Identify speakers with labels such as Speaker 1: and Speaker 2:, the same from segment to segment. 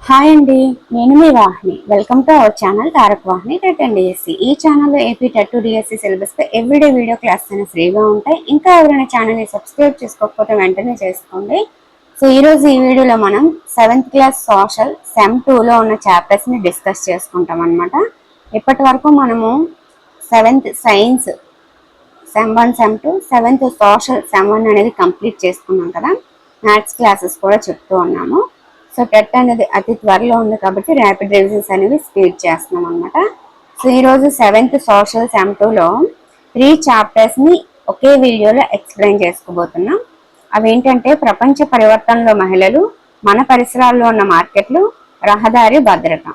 Speaker 1: Hi అండి, నేను మీ Vahini. Welcome to our channel Tarak Vahini TET and DSC. ఈ ఛానల్లో ఏపీ టెట్ డిఎస్సి సిలబస్పై ఎవ్రీడే వీడియో క్లాస్ అనేవి ఫ్రీగా ఉంటాయి. ఇంకా ఎవరైనా ఛానల్ని సబ్స్క్రైబ్ చేసుకోకపోతే వెంటనే చేసుకోండి. సో ఈరోజు ఈ వీడియోలో మనం 7th క్లాస్ సోషల్ సెమ్ 2లో ఉన్న చాప్టర్స్ని డిస్కస్ చేసుకుంటాం అనమాట. ఇప్పటి వరకు మనము 7th science sem 1 sem 2, 7th social sem 1 అనేది కంప్లీట్ చేసుకున్నాం కదా. మ్యాథ్స్ క్లాసెస్ కూడా చెప్తూ ఉన్నాము. సో టెట్ అనేది అతి త్వరలో ఉంది కాబట్టి ర్యాపిడ్ రివిజన్స్ అనేవి స్పీడ్ చేస్తున్నాం అనమాట. సో ఈరోజు 7th సోషల్ సెమ్ 2లో 3 చాప్టర్స్ని ఒకే వీడియోలో ఎక్స్ప్లెయిన్ చేసుకోబోతున్నాం. అవేంటంటే ప్రపంచ పరివర్తనలో మహిళలు, మన పరిసరాల్లో ఉన్న మార్కెట్లు, రహదారి భద్రత.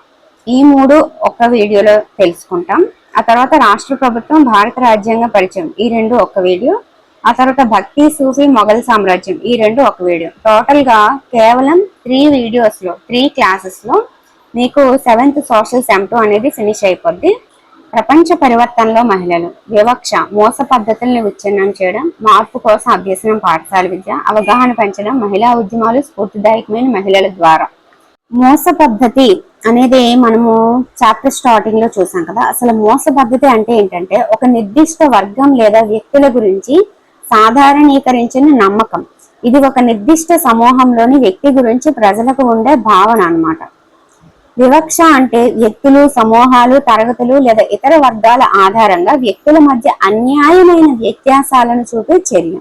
Speaker 1: ఈ 3 ఒక్క వీడియోలో తెలుసుకుంటాం. ఆ తర్వాత రాష్ట్ర ప్రభుత్వం, భారత రాజ్యాంగ పరిచయం, ఈ 2 ఒక్క వీడియో. ఆ తర్వాత భక్తి, సూఫీ, మొఘల్ సామ్రాజ్యం, ఈ 2 ఒక వీడియో. టోటల్గా కేవలం 3 వీడియోస్లో 3 క్లాసెస్లో మీకు 7th సోషల్ సెమ్ 2 అనేది ఫినిష్ అయిపోద్ది. ప్రపంచ పరివర్తనలో మహిళలు, వివక్ష, మోస పద్ధతుల్ని విచ్ఛిన్నం చేయడం, మార్పు కోసం అభ్యసనం, పాఠశాల విద్య, అవగాహన పెంచడం, మహిళా ఉద్యమాలు, స్ఫూర్తిదాయకమైన మహిళల ద్వారా. మోస పద్ధతి అనేది మనము చాప్టర్ స్టార్టింగ్ లో చూసాం కదా. అసలు మోస పద్ధతి అంటే ఏంటంటే ఒక నిర్దిష్ట వర్గం లేదా వ్యక్తుల గురించి సాధారణీకరించిన నమ్మకం. ఇది ఒక నిర్దిష్ట సమూహంలోని వ్యక్తి గురించి ప్రజలకు ఉండే భావన అన్నమాట. వివక్ష అంటే వ్యక్తులు, సమూహాలు, తరగతులు లేదా ఇతర వర్గాల ఆధారంగా వ్యక్తుల మధ్య అన్యాయమైన వ్యత్యాసాలను చూపే చర్య.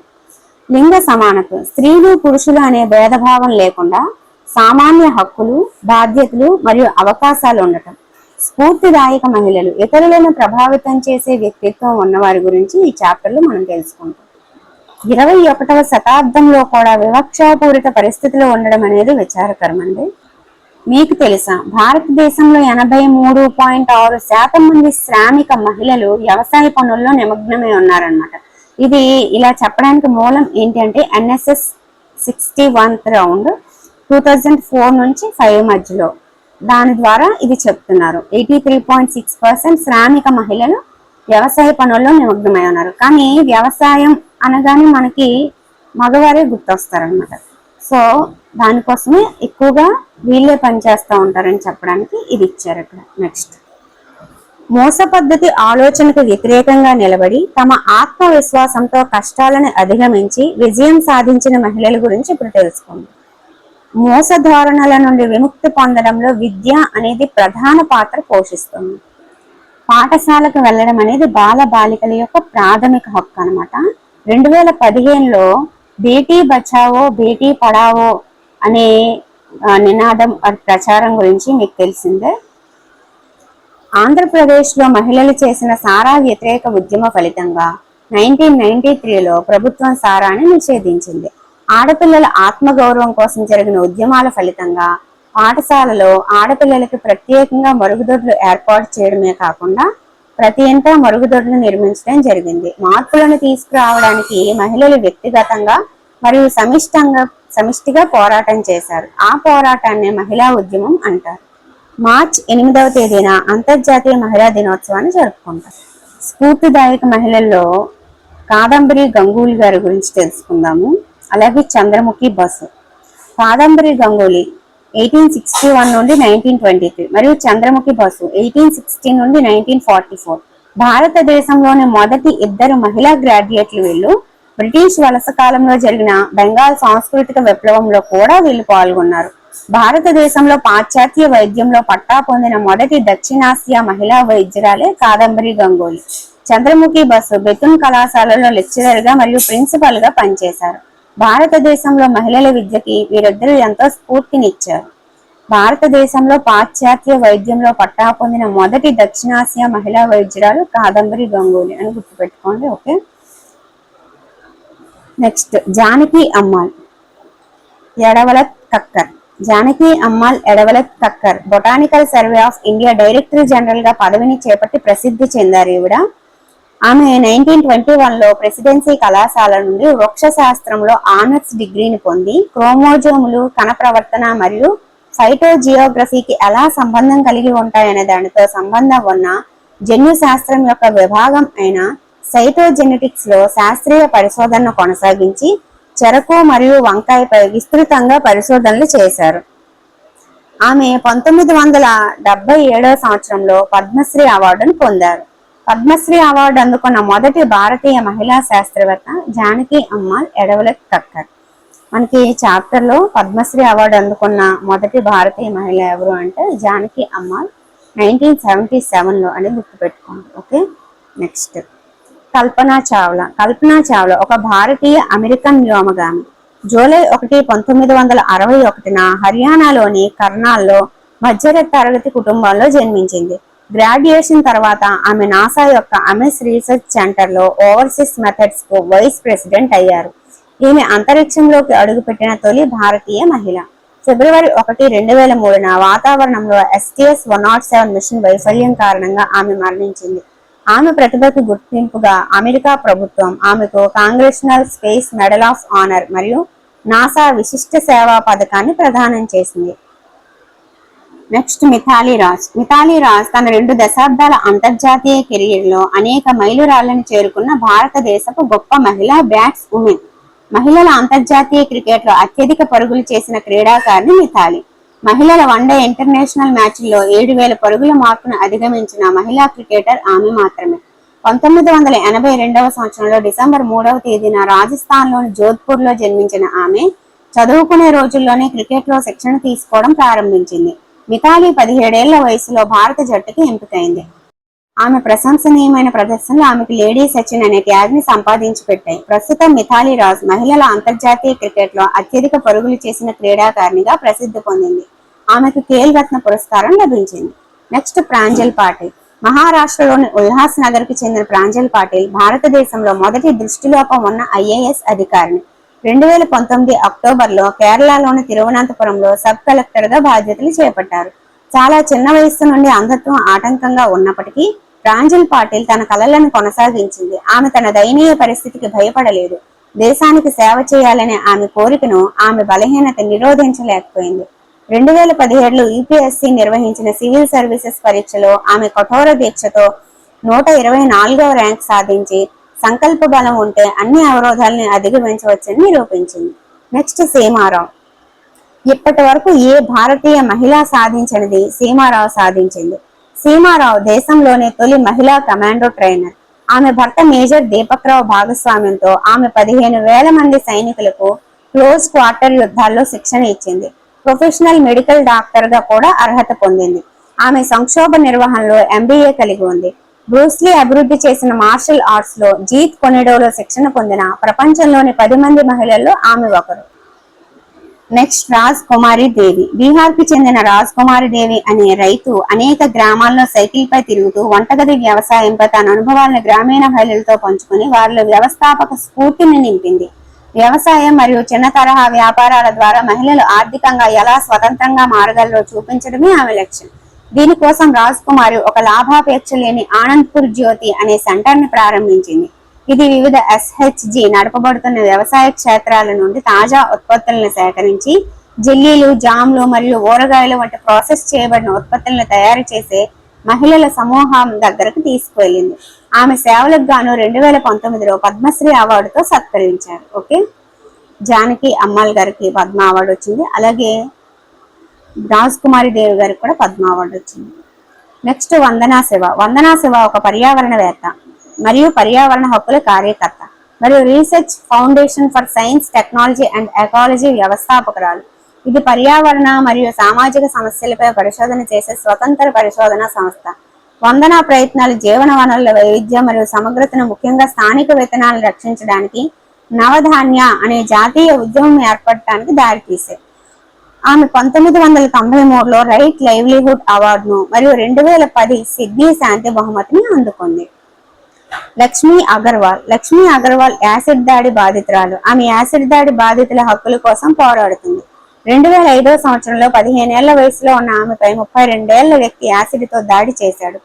Speaker 1: లింగ సమానత్వం, స్త్రీలు పురుషులు అనే భేదభావం లేకుండా సామాన్య హక్కులు, బాధ్యతలు మరియు అవకాశాలు ఉండటం. స్ఫూర్తిదాయక మహిళలు, ఇతరులను ప్రభావితం చేసే వ్యక్తిత్వం ఉన్నవారి గురించి ఈ చాప్టర్లో మనం తెలుసుకుంటాం. 21వ శతాబ్దంలో కూడా వివక్షాపూరిత పరిస్థితులు ఉండడం అనేది విచారకరమండి. మీకు తెలుసా, భారతదేశంలో 83.6% మంది శ్రామిక మహిళలు వ్యవసాయ పనుల్లో నిమగ్నమై ఉన్నారనమాట. ఇది ఇలా చెప్పడానికి మూలం ఏంటంటే ఎన్ఎస్ఎస్ 61th రౌండ్ 2004 నుంచి 5 మధ్యలో దాని ద్వారా ఇది చెప్తున్నారు. 83.6% శ్రామిక మహిళలు వ్యవసాయ పనుల్లో నిమగ్నమై ఉన్నారు. కానీ వ్యవసాయం అనగానే మనకి మగవారే గుర్తొస్తారనమాట. సో దానికోసమే ఎక్కువగా వీళ్ళే పనిచేస్తూ ఉంటారని చెప్పడానికి ఇది ఇచ్చారు ఇక్కడ. నెక్స్ట్, మోస పద్ధతి ఆలోచనకు వ్యతిరేకంగా నిలబడి తమ ఆత్మవిశ్వాసంతో కష్టాలను అధిగమించి విజయం సాధించిన మహిళల గురించి ఇప్పుడు తెలుసుకుందాం. మోస ధోరణుల నుండి విముక్తి పొందడంలో విద్య అనేది ప్రధాన పాత్ర పోషిస్తుంది. పాఠశాలకు వెళ్ళడం అనేది బాల బాలికల యొక్క ప్రాథమిక హక్కు అనమాట. 2015లో బేటీ బచావో బేటీ పడావో అనే నినాదం ప్రచారం గురించి మీకు తెలిసిందే. ఆంధ్రప్రదేశ్లో మహిళలు చేసిన సారా వ్యతిరేక ఉద్యమ ఫలితంగా 1993లో ప్రభుత్వం సారాని నిషేధించింది. ఆడపిల్లల ఆత్మగౌరవం కోసం జరిగిన ఉద్యమాల ఫలితంగా పాఠశాలలో ఆడపిల్లలకి ప్రత్యేకంగా మరుగుదొడ్లు ఏర్పాటు చేయడమే కాకుండా ప్రతి ఇంటా మరుగుదొడ్లు నిర్మించడం జరిగింది. మార్పులను తీసుకురావడానికి మహిళలు వ్యక్తిగతంగా మరియు సమిష్టిగా పోరాటం చేశారు. ఆ పోరాటాన్ని మహిళా ఉద్యమం అంటారు. మార్చ్ 8వ తేదీన అంతర్జాతీయ మహిళా దినోత్సవాన్ని జరుపుకుంటారు. స్ఫూర్తిదాయక మహిళల్లో కాదంబరి గంగూలీ గారి గురించి తెలుసుకుందాము. అలాగే చంద్రముఖి బసు. కాదంబరి గంగూలీ 1861 నుండి 1923 మరియు చంద్రముఖి బసు 1860 నుండి 1944. భారతదేశంలోని మొదటి 2 మహిళా గ్రాడ్యుయేట్లు వీళ్ళు. బ్రిటిష్ వలస కాలంలో జరిగిన బెంగాల్ సాంస్కృతిక విప్లవంలో కూడా వీళ్ళు పాల్గొన్నారు. భారతదేశంలో పాశ్చాత్య వైద్యంలో పట్టా పొందిన మొదటి దక్షిణాసియా మహిళా వైద్యురాలే కాదంబరి గంగూలీ. చంద్రముఖి బసు బెతున్ కళాశాలలో లెక్చరర్ గా మరియు ప్రిన్సిపల్ గా పనిచేశారు. భారతదేశంలో మహిళల విద్యకి వీరిద్దరూ ఎంతో స్ఫూర్తినిచ్చారు. భారతదేశంలో పాశ్చాత్య వైద్యంలో పట్టా పొందిన మొదటి దక్షిణాసియా మహిళా వైద్యురాలు కాదంబరి గంగూలీ అని గుర్తుపెట్టుకోండి. Okay. Next, Janaki Ammal Edavalath Kakkar. Janaki Ammal Edavalath Kakkar botanical survey of India director general గా పదవిని చేపట్టి ప్రసిద్ధి చెందారు. ఈవిడ ఆమె 1921లో ప్రెసిడెన్సీ కళాశాల నుండి వృక్ష శాస్త్రంలో ఆనర్స్ డిగ్రీని పొంది క్రోమోజోములు, కణ ప్రవర్తన మరియు ఫైటోజియోగ్రఫీకి ఎలా సంబంధం కలిగి ఉంటాయనే దానితో సంబంధం ఉన్న జన్యు శాస్త్రం యొక్క విభాగం అయిన సైటోజెనెటిక్స్ లో శాస్త్రీయ పరిశోధనను కొనసాగించి చెరకు మరియు వంకాయపై విస్తృతంగా పరిశోధనలు చేశారు. ఆమె 1977 సంవత్సరంలో పద్మశ్రీ అవార్డును పొందారు. పద్మశ్రీ అవార్డు అందుకున్న మొదటి భారతీయ మహిళా శాస్త్రవేత్త జానకి అమ్మాల్ ఎడవలెట్ కక్కర్. మనకి చాప్టర్ లో పద్మశ్రీ అవార్డు అందుకున్న మొదటి భారతీయ మహిళ ఎవరు అంటే జానకి అమ్మాల్, 1977లో అని గుర్తుపెట్టుకోండి. Okay, next Kalpana Chawla. కల్పనా చావ్లా ఒక భారతీయ అమెరికన్ వ్యోమగామి. జూలై 1, 1961న హర్యానాలోని కర్నాల్లో మధ్య తరగతి కుటుంబంలో జన్మించింది. గ్రాడ్యుయేషన్ తర్వాత ఆమె నాసా యొక్క అమెస్ రీసెర్చ్ సెంటర్ లో ఓవర్సీస్ మెథడ్స్ కు వైస్ ప్రెసిడెంట్ అయ్యారు. ఈమె అంతరిక్షంలోకి అడుగుపెట్టిన తొలి భారతీయ మహిళ. ఫిబ్రవరి 1, 2003న వాతావరణంలో STS-107 మిషన్ వైఫల్యం కారణంగా ఆమె మరణించింది. ఆమె ప్రతిభకు గుర్తింపుగా అమెరికా ప్రభుత్వం ఆమెకు Congressional space medal of honour మరియు నాసా విశిష్ట సేవా పథకాన్ని ప్రదానం చేసింది. నెక్స్ట్ మిథాలీ రాజ్. మిథాలీ రాజ్ తన 2 దశాబ్దాల అంతర్జాతీయ కెరీర్ లో అనేక మైలురాళ్లను చేరుకున్న భారతదేశపు గొప్ప మహిళా బ్యాట్స్ ఉమెన్. మహిళల అంతర్జాతీయ క్రికెట్ లో అత్యధిక పరుగులు చేసిన క్రీడాకారిణి మిథాలీ. మహిళల వన్డే ఇంటర్నేషనల్ మ్యాచ్ల్లో 7,000 పరుగుల మార్కును అధిగమించిన మహిళా క్రికెటర్ ఆమె మాత్రమే. 1982వ సంవత్సరంలో డిసెంబర్ 3వ తేదీన రాజస్థాన్లోని జోధ్పూర్లో జన్మించిన ఆమె చదువుకునే రోజుల్లోనే క్రికెట్లో శిక్షణ తీసుకోవడం ప్రారంభించింది. మిథాలీ 17 ఏళ్ల వయసులో భారత జట్టుకి ఎంపికైంది. ఆమె ప్రశంసనీయమైన ప్రదర్శనలు ఆమెకు లేడీ సచిన్ అనే ట్యాగ్ ని సంపాదించి పెట్టాయి. ప్రస్తుతం మిథాలీ రాజ్ మహిళల అంతర్జాతీయ క్రికెట్ లో అత్యధిక పరుగులు చేసిన క్రీడాకారిణిగా ప్రసిద్ధి పొందింది. ఆమెకు ఖేల్ రత్న పురస్కారం లభించింది. నెక్స్ట్ ప్రాంజల్ పాటిల్. మహారాష్ట్రలోని ఉల్హాస్ నగర్ కి చెందిన ప్రాంజల్ పాటిల్ భారతదేశంలో మొదటి దృష్టిలోపం ఉన్న IAS అధికారిని. 2019 అక్టోబర్లో కేరళలోని తిరువనంతపురంలో సబ్ కలెక్టర్ గా బాధ్యతలు చేపట్టారు. చాలా చిన్న వయస్సు నుండి అంధత్వం ఆటంకంగా ఉన్నప్పటికీ ప్రాంజల్ పాటిల్ తన కలలను కొనసాగించింది. ఆమె తన దయనీయ పరిస్థితికి భయపడలేదు. దేశానికి సేవ చేయాలనే ఆమె కోరికను ఆమె బలహీనత నిరోధించలేకపోయింది. 2017లో UPSC నిర్వహించిన సివిల్ సర్వీసెస్ పరీక్షలో ఆమె కఠోర దీక్షతో 124వ ర్యాంక్ సాధించి సంకల్ప బలం ఉంటే అన్ని అవరోధాలని అధిగమించవచ్చని నిరూపించింది. నెక్స్ట్ సీమారావు. ఇప్పటి వరకు ఏ భారతీయ మహిళ సాధించినది సీమారావు సాధించింది. సీమారావు దేశంలోనే తొలి మహిళా కమాండో ట్రైనర్. ఆమె భర్త మేజర్ దీపక్ రావు భాగస్వామ్యంతో ఆమె 15,000 మంది సైనికులకు క్లోజ్ క్వార్టర్ యుద్ధాల్లో శిక్షణ ఇచ్చింది. ప్రొఫెషనల్ మెడికల్ డాక్టర్ గా కూడా అర్హత పొందింది. ఆమె సంక్షోభ నిర్వహణలో MBA కలిగి ఉంది. బ్రూస్లీ అభివృద్ధి చేసిన మార్షల్ ఆర్ట్స్ లో జీత్ కొనిడోలో శిక్షణ పొందిన ప్రపంచంలోని 10 మంది మహిళల్లో ఆమె ఒకరు. నెక్స్ట్ రాజ్ కుమారి దేవి. బీహార్ కి చెందిన రాజ్ కుమారి దేవి అనే రైతు అనేక గ్రామాల్లో సైకిల్ పై తిరుగుతూ వంటగది వ్యవసాయంపై తన అనుభవాలను గ్రామీణ మహిళలతో పంచుకుని వారిలో వ్యవస్థాపక స్ఫూర్తిని నింపింది. వ్యవసాయం మరియు చిన్న తరహా వ్యాపారాల ద్వారా మహిళలు ఆర్థికంగా ఎలా స్వతంత్రంగా మారగలరో చూపించడమే ఆమె లక్ష్యం. దీనికోసం రాజ్ కుమారి ఒక లాభాపేక్ష లేని ఆనంద్పూర్ జ్యోతి అనే సెంటర్ ని ప్రారంభించింది. ఇది వివిధ SHG నడపబడుతున్న వ్యవసాయ క్షేత్రాల నుండి తాజా ఉత్పత్తులను సేకరించి జెల్లీలు, జామ్లు మరియు ఊరగాయలు వంటి ప్రాసెస్ చేయబడిన ఉత్పత్తులను తయారు చేసే మహిళల సమూహం దగ్గరకు తీసుకువెళ్ళింది. ఆమె సేవలకు గాను 2019లో పద్మశ్రీ అవార్డుతో సత్కరించారు. ఓకే, జానకి అమ్మాల్ గారికి పద్మ అవార్డు వచ్చింది. అలాగే రాజ్ కుమారి దేవి గారికి కూడా పద్మ అవార్డు వచ్చింది. నెక్స్ట్ వందనా శివ. వందనా శివ ఒక పర్యావరణవేత్త మరియు పర్యావరణ హక్కుల కార్యకర్త మరియు research foundation for science, technology and ecology వ్యవస్థాపకురాలు. ఇది పర్యావరణ మరియు సామాజిక సమస్యలపై పరిశోధన చేసే స్వతంత్ర పరిశోధన సంస్థ. వందన ప్రయత్నాలు జీవన వనరుల వైవిధ్యం మరియు సమగ్రతను, ముఖ్యంగా స్థానిక విత్తనాలను రక్షించడానికి నవధాన్య అనే జాతీయ ఉద్యమం ఏర్పడటానికి దారితీశాయి. ఆమె 1993లో రైట్ లైవ్లీహుడ్ అవార్డును మరియు 2010 సిడ్నీ శాంతి బహుమతిని అందుకుంది. లక్ష్మీ అగర్వాల్. లక్ష్మీ అగర్వాల్ యాసిడ్ దాడి బాధితురాలు. ఆమె యాసిడ్ దాడి బాధితుల హక్కుల కోసం పోరాడుతుంది. 2005వ సంవత్సరంలో 15 ఏళ్ల వయసులో ఉన్న ఆమెపై 32 ఏళ్ల వ్యక్తి యాసిడ్ తో దాడి చేశాడు.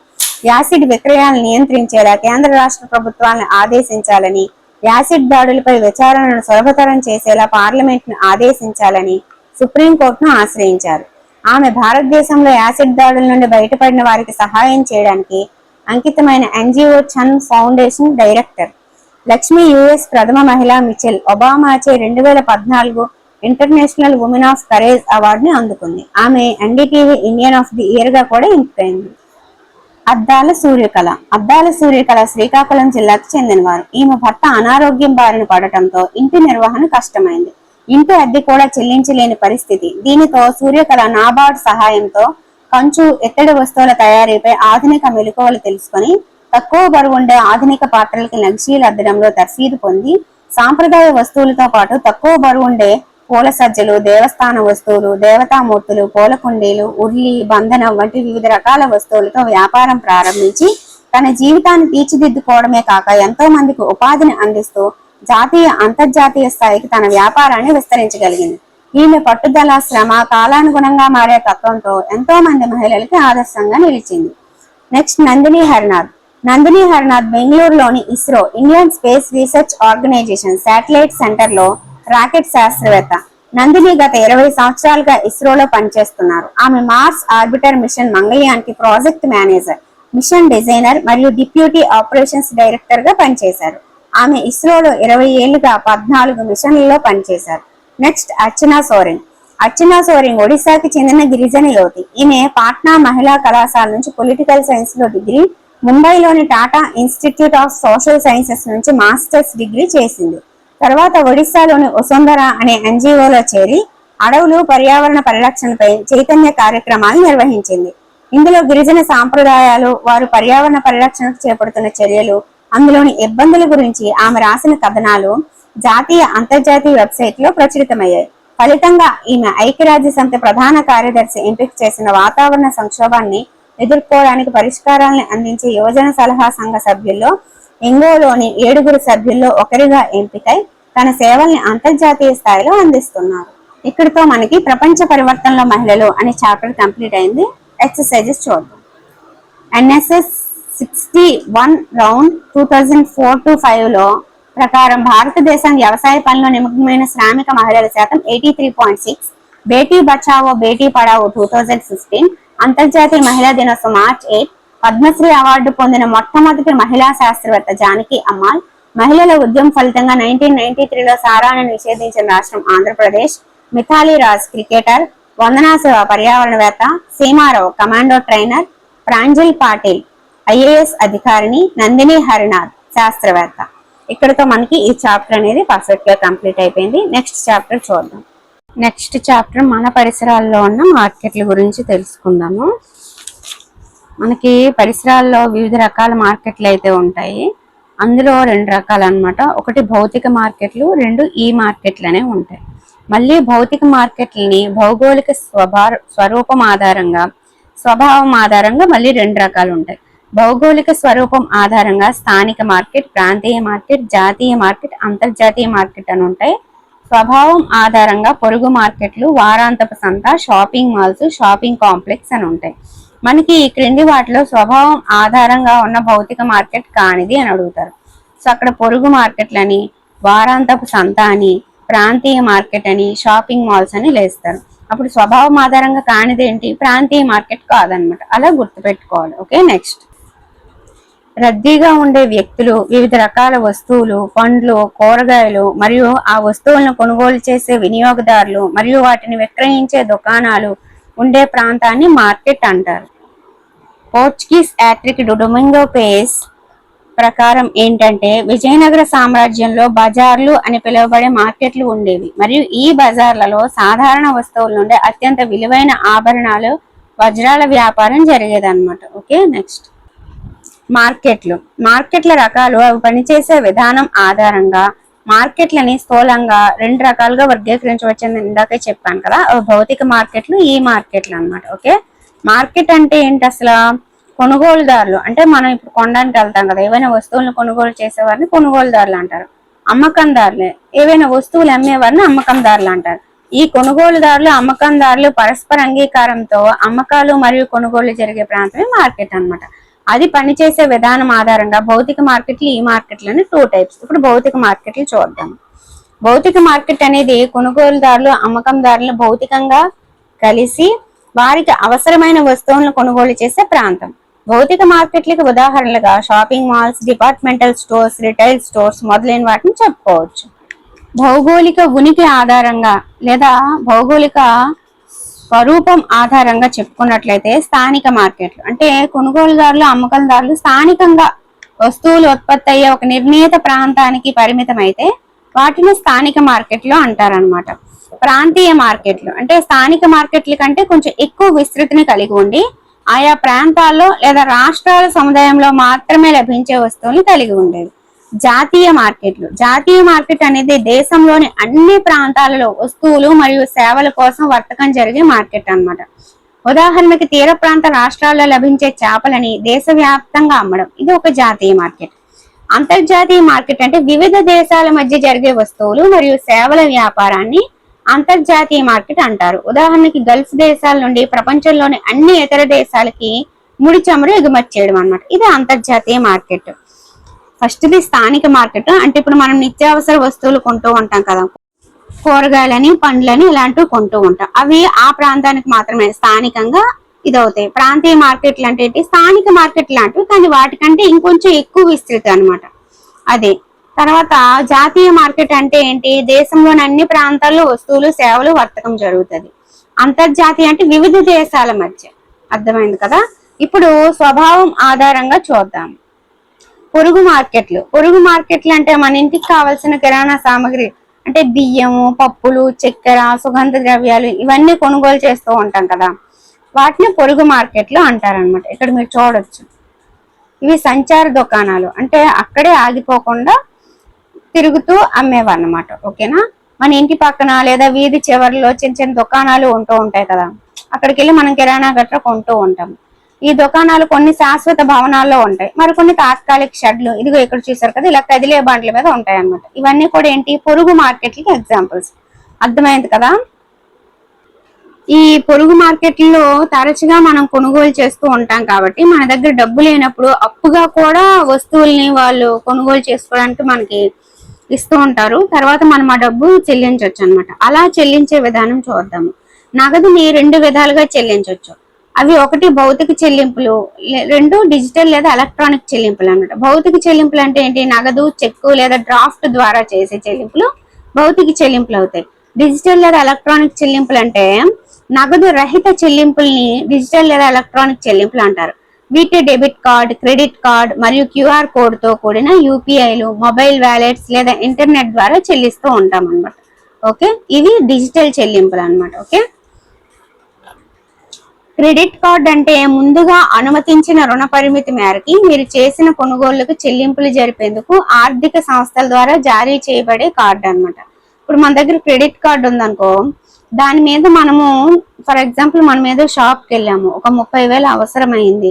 Speaker 1: యాసిడ్ విక్రయాలను నియంత్రించేలా కేంద్ర రాష్ట్ర ప్రభుత్వాలను ఆదేశించాలని, యాసిడ్ దాడులపై విచారణను సులభతరం చేసేలా పార్లమెంట్ ను ఆదేశించాలని సుప్రీంకోర్టును ఆశ్రయించారు. ఆమె భారతదేశంలో యాసిడ్ దాడుల నుండి బయటపడిన వారికి సహాయం చేయడానికి అంకితమైన NGO Chhanv foundation director. Lakshmi US ప్రథమ మహిళా మిచెల్ ఒబామాచే 2014 ఇంటర్నేషనల్ ఉమెన్ ఆఫ్ కరేజ్ అవార్డుని అందుకుంది. ఆమె NDTV Indian of the year గా కూడా ఎంపికైంది. అద్దాల సూర్యకళ శ్రీకాకుళం జిల్లాకు చెందినవారు. ఈమె భర్త అనారోగ్యం బారిన పడటంతో ఇంటి నిర్వహణ కష్టమైంది. ఇంటి అద్దె కూడా చెల్లించలేని పరిస్థితి. దీనితో సూర్యకళ నాబార్డు సహాయంతో కంచు, ఇత్తడి వస్తువుల తయారీపై ఆధునిక మెలకువలు తెలుసుకొని తక్కువ బరువుండే ఆధునిక పాత్రలకి నక్షీలు అద్దడంలో తర్ఫీదు పొంది సాంప్రదాయ వస్తువులతో పాటు తక్కువ బరువుండే పూల సజ్జలు, దేవస్థాన వస్తువులు, దేవతామూర్తులు, పూల కుండీలు, ఉర్లి, బంధనం వంటి వివిధ రకాల వస్తువులతో వ్యాపారం ప్రారంభించి తన జీవితాన్ని తీర్చిదిద్దుకోవడమే కాక ఎంతో మందికి ఉపాధిని అందిస్తూ జాతీయ, అంతర్జాతీయ స్థాయికి తన వ్యాపారాన్ని విస్తరించగలిగింది. ఈమె పట్టుదల, శ్రమ, కాలానుగుణంగా మారే తత్వంతో ఎంతో మంది మహిళలకి ఆదర్శంగా నిలిచింది. నెక్స్ట్ నందిని హర్నాథ్ బెంగళూరులోని ISRO Indian space research organisation satellite centre లో రాకెట్ శాస్త్రవేత్త. నందిని గత 20 సంవత్సరాలుగా ఇస్రోలో పనిచేస్తున్నారు. ఆమె మార్స్ ఆర్బిటర్ మిషన్ మంగళయాన్కి ప్రాజెక్ట్ మేనేజర్, మిషన్ డిజైనర్ మరియు డిప్యూటీ ఆపరేషన్స్ డైరెక్టర్ గా పనిచేశారు. ఆమె ఇస్రోలో 20 ఏళ్లుగా 14 మిషన్లలో పనిచేశారు. నెక్స్ట్ అర్చనా సోరెన్ ఒడిశాకి చెందిన గిరిజన యువతి. ఈమె పాట్నా మహిళా కళాశాల నుంచి పొలిటికల్ సైన్స్ లో డిగ్రీ, ముంబైలోని Tata institute of social sciences నుంచి మాస్టర్స్ డిగ్రీ చేసింది. తర్వాత ఒడిశాలోని వసుంధర అనే ఎన్జిఓలో చేరి అడవులు, పర్యావరణ పరిరక్షణపై చైతన్య కార్యక్రమాలు నిర్వహించింది. ఇందులో గిరిజన సాంప్రదాయాలు, వారు పర్యావరణ పరిరక్షణకు చేపడుతున్న చర్యలు, అందులోని ఇబ్బందుల గురించి ఆమె రాసిన కథనాలు జాతీయ, అంతర్జాతీయ వెబ్సైట్ లో ప్రచురితమయ్యాయి. ఫలితంగా ఈమె ఐక్యరాజ్య సమితి ప్రధాన కార్యదర్శి ఎంపిక చేసిన వాతావరణ సంక్షోభాన్ని ఎదుర్కోవడానికి పరిష్కారాలను అందించే యువజన సలహా సంఘ సభ్యుల్లో ఎంగోలోని 7 సభ్యుల్లో ఒకరిగా ఎంపికై తన సేవల్ని అంతర్జాతీయ స్థాయిలో అందిస్తున్నారు. ఇక్కడితో మనకి ప్రపంచ పరివర్తనలో మహిళలు అనే చాప్టర్ కంప్లీట్ అయింది. ఎక్సర్సైజెస్ చూద్దాం. ఎన్ఎస్ఎస్ 61 రౌండ్ 2004-5 లో ప్రకారం భారతదేశం వ్యవసాయ పనిలో నిమగ్నమైన శ్రామిక మహిళల శాతం 83.6. బేటీ బచావో బేటీ పడావో 2015 అంతర్జాతీయ మహిళా దినోత్సవం మార్చ్ 8. పద్మశ్రీ అవార్డు పొందిన మొట్టమొదటి మహిళా శాస్త్రవేత్త జానకి అమ్మాల్. మహిళల ఉద్యమం ఫలితంగా 1993లో సారాను నిషేధించిన రాష్ట్రం ఆంధ్రప్రదేశ్. మిథాలీ రాజ్ క్రికెటర్. వందనా శివ పర్యావరణవేత్త. Seema Rao commando trainer. Pranjal Patil IAS అధికారిని. నందిని హరినాథ్ శాస్త్రవేత్త. ఇక్కడతో మనకి ఈ చాప్టర్ అనేది పర్ఫెక్ట్ గా కంప్లీట్ అయిపోయింది. నెక్స్ట్ చాప్టర్ చూద్దాం. నెక్స్ట్ చాప్టర్ మన పరిసరాల్లో ఉన్న మార్కెట్ల గురించి తెలుసుకుందాము. మనకి పరిసరాల్లో వివిధ రకాల మార్కెట్లు అయితే ఉంటాయి. అందులో 2 రకాలు అన్నమాట. ఒకటి భౌతిక మార్కెట్లు, 2 ఈ మార్కెట్లు అనేవి ఉంటాయి. మళ్ళీ భౌతిక మార్కెట్లని భౌగోళిక స్వభావం ఆధారంగా మళ్ళీ 2 రకాలు ఉంటాయి. భౌగోళిక స్వరూపం ఆధారంగా స్థానిక మార్కెట్, ప్రాంతీయ మార్కెట్, జాతీయ మార్కెట్, అంతర్జాతీయ మార్కెట్ అని ఉంటాయి. స్వభావం ఆధారంగా పొరుగు మార్కెట్లు, వారాంతపు సంత, షాపింగ్ మాల్స్, షాపింగ్ కాంప్లెక్స్ అని ఉంటాయి. మనకి ఈ క్రింది వాటిలో స్వభావం ఆధారంగా ఉన్న భౌతిక మార్కెట్ కానిది అని అడుగుతారు. సో అక్కడ పొరుగు మార్కెట్లని, వారాంతపు సంత అని, ప్రాంతీయ మార్కెట్ అని, షాపింగ్ మాల్స్ అని లేస్తారు. అప్పుడు స్వభావం ఆధారంగా కానిది ఏంటి? ప్రాంతీయ మార్కెట్ కాదనమాట. అలా గుర్తుపెట్టుకోవాలి. ఓకే. నెక్స్ట్, రద్దీగా ఉండే వ్యక్తులు, వివిధ రకాల వస్తువులు, పండ్లు, కూరగాయలు మరియు ఆ వస్తువులను కొనుగోలు చేసే వినియోగదారులు మరియు వాటిని విక్రయించే దుకాణాలు ఉండే ప్రాంతాన్ని మార్కెట్ అంటారు. పోర్చుగీస్ యాత్రిక్ డొమింగో పేస్ ప్రకారం ఏంటంటే విజయనగర సామ్రాజ్యంలో బజార్లు అని పిలువబడే మార్కెట్లు ఉండేవి మరియు ఈ బజార్లలో సాధారణ వస్తువుల నుండి అత్యంత విలువైన ఆభరణాలు, వజ్రాల వ్యాపారం జరిగేదన్నమాట. ఓకే. నెక్స్ట్, మార్కెట్ల రకాలు, అవి పనిచేసే విధానం ఆధారంగా మార్కెట్లని స్థూలంగా 2 రకాలుగా వర్గీకరించవచ్చని ఇందాకే చెప్పాను కదా. అవి భౌతిక మార్కెట్లు, ఈ మార్కెట్లు అన్నమాట. ఓకే. మార్కెట్ అంటే ఏంటి అసలు? కొనుగోలుదారులు అంటే మనం ఇప్పుడు కొనడానికి వెళ్తాం కదా, ఏవైనా వస్తువులను కొనుగోలు చేసేవారిని కొనుగోలుదారులు అంటారు. అమ్మకందారులే ఏవైనా వస్తువులు అమ్మేవారిని అమ్మకందారులు అంటారు. ఈ కొనుగోలుదారులు, అమ్మకందారులు పరస్పర అంగీకారంతో అమ్మకాలు మరియు కొనుగోలు జరిగే ప్రాంతమే మార్కెట్ అన్నమాట. అది పనిచేసే విధానం ఆధారంగా భౌతిక మార్కెట్లు, ఈ మార్కెట్లని 2 టైప్స్. ఇప్పుడు భౌతిక మార్కెట్లు చూద్దాం. భౌతిక మార్కెట్ అనేది కొనుగోలుదారులు, అమ్మకందారులు భౌతికంగా కలిసి వారికి అవసరమైన వస్తువులను కొనుగోలు చేసే ప్రాంతం. భౌతిక మార్కెట్లకు ఉదాహరణలుగా shopping malls, departmental stores, retail stores మొదలైన వాటిని చెప్పుకోవచ్చు. భౌగోళిక ఉనికి ఆధారంగా లేదా భౌగోళిక స్వరూపం ఆధారంగా చెప్పుకున్నట్లయితే స్థానిక మార్కెట్లు అంటే కొనుగోలుదారులు అమ్మకందారులు స్థానికంగా వస్తువులు ఉత్పత్తి అయ్యే ఒక నిర్ణీత ప్రాంతానికి పరిమితం అయితే వాటిని స్థానిక మార్కెట్లు అంటారనమాట. ప్రాంతీయ మార్కెట్లు అంటే స్థానిక మార్కెట్ల కంటే కొంచెం ఎక్కువ విస్తృతిని కలిగి ఉండి ఆయా ప్రాంతాల్లో లేదా రాష్ట్రాల సముదాయంలో మాత్రమే లభించే వస్తువుల్ని కలిగి ఉండేవి. జాతీయ మార్కెట్లు, జాతీయ మార్కెట్ అనేది దేశంలోని అన్ని ప్రాంతాలలో వస్తువులు మరియు సేవల కోసం వర్తకం జరిగే మార్కెట్ అన్నమాట. ఉదాహరణకి తీర ప్రాంత రాష్ట్రాల్లో లభించే చేపలని దేశవ్యాప్తంగా అమ్మడం, ఇది ఒక జాతీయ మార్కెట్. అంతర్జాతీయ మార్కెట్ అంటే వివిధ దేశాల మధ్య జరిగే వస్తువులు మరియు సేవల వ్యాపారాన్ని అంతర్జాతీయ మార్కెట్ అంటారు. ఉదాహరణకి గల్ఫ్ దేశాల నుండి ప్రపంచంలోని అన్ని ఇతర దేశాలకి ముడి చమురు ఎగుమతి చేయడం అన్నమాట, ఇది అంతర్జాతీయ మార్కెట్. ఫస్ట్ది స్థానిక మార్కెట్ అంటే ఇప్పుడు మనం నిత్యావసర వస్తువులు కొంటూ ఉంటాం కదా, కూరగాయలని పండ్లని ఇలాంటివి కొంటూ ఉంటాం, అవి ఆ ప్రాంతానికి మాత్రమే స్థానికంగా ఇదవుతాయి. ప్రాంతీయ మార్కెట్లు అంటే ఏంటి, స్థానిక మార్కెట్ లాంటివి కానీ వాటికంటే ఇంకొంచెం ఎక్కువ విస్తృతి అనమాట. అదే తర్వాత జాతీయ మార్కెట్ అంటే ఏంటి, దేశంలోని అన్ని ప్రాంతాల్లో వస్తువులు సేవలు వర్తకం జరుగుతుంది. అంతర్జాతీయ అంటే వివిధ దేశాల మధ్య. అర్థమైంది కదా. ఇప్పుడు స్వభావం ఆధారంగా చూద్దాం. పొరుగు మార్కెట్లు, పొరుగు మార్కెట్లు అంటే మన ఇంటికి కావాల్సిన కిరాణా సామాగ్రి అంటే బియ్యము, పప్పులు, చక్కెర, సుగంధ ద్రవ్యాలు ఇవన్నీ కొనుగోలు చేస్తూ ఉంటాం కదా, వాటిని పొరుగు మార్కెట్లు అంటారనమాట. ఇక్కడ మీరు చూడొచ్చు, ఇవి సంచార దుకాణాలు అంటే అక్కడే ఆగిపోకుండా తిరుగుతూ అమ్మేవన్నమాట. ఓకేనా. మన ఇంటి పక్కన లేదా వీధి చివరిలో చిన్న చిన్న దుకాణాలు ఉంటూ ఉంటాయి కదా, అక్కడికి వెళ్ళి మనం కిరాణా గట్రా కొంటూ ఉంటాం. ఈ దుకాణాలు కొన్ని శాశ్వత భవనాల్లో ఉంటాయి, మరికొన్ని తాత్కాలిక షెడ్లు, ఇదిగో ఇక్కడ చూసారు కదా ఇలా కదిలే బండ్ల మీద ఉంటాయి అన్నమాట. ఇవన్నీ కూడా ఏంటి, పొరుగు మార్కెట్లకి ఎగ్జాంపుల్స్. అర్థమైంది కదా. ఈ పొరుగు మార్కెట్లో తరచుగా మనం కొనుగోలు చేస్తూ ఉంటాం కాబట్టి మన దగ్గర డబ్బు లేనప్పుడు అప్పుగా కూడా వస్తువుల్ని వాళ్ళు కొనుగోలు చేసుకోవడానికి మనకి ఇస్తూ ఉంటారు. తర్వాత మనం ఆ డబ్బు చెల్లించవచ్చు అనమాట. అలా చెల్లించే విధానం చూద్దాము. నగదుని 2 విధాలుగా చెల్లించవచ్చు. అవి ఒకటి భౌతిక చెల్లింపులు, 2 డిజిటల్ లేదా ఎలక్ట్రానిక్ చెల్లింపులు అన్నమాట. భౌతిక చెల్లింపులు అంటే ఏంటి, నగదు, చెక్కు లేదా డ్రాఫ్ట్ ద్వారా చేసే చెల్లింపులు భౌతిక చెల్లింపులు అవుతాయి. డిజిటల్ లేదా ఎలక్ట్రానిక్ చెల్లింపులు అంటే నగదు రహిత చెల్లింపుల్ని డిజిటల్ లేదా ఎలక్ట్రానిక్ చెల్లింపులు అంటారు. వీటి డెబిట్ కార్డ్, క్రెడిట్ కార్డ్ మరియు క్యూఆర్ కోడ్ తో కూడిన యూపీఐలు, మొబైల్ వ్యాలెట్స్ లేదా ఇంటర్నెట్ ద్వారా చెల్లిస్తూ ఉంటాం అన్నమాట. ఓకే, ఇవి డిజిటల్ చెల్లింపులు అన్నమాట. ఓకే. క్రెడిట్ కార్డ్ అంటే ముందుగా అనుమతించిన రుణ పరిమితి మేరకి మీరు చేసిన కొనుగోళ్లకు చెల్లింపులు జరిపేందుకు ఆర్థిక సంస్థల ద్వారా జారీ చేయబడే కార్డు అన్నమాట. ఇప్పుడు మన దగ్గర క్రెడిట్ కార్డు ఉందనుకో, దాని మీద మనము ఫర్ ఎగ్జాంపుల్ మనం ఏదో షాప్కి వెళ్ళాము, ఒక 30,000 అవసరమైంది,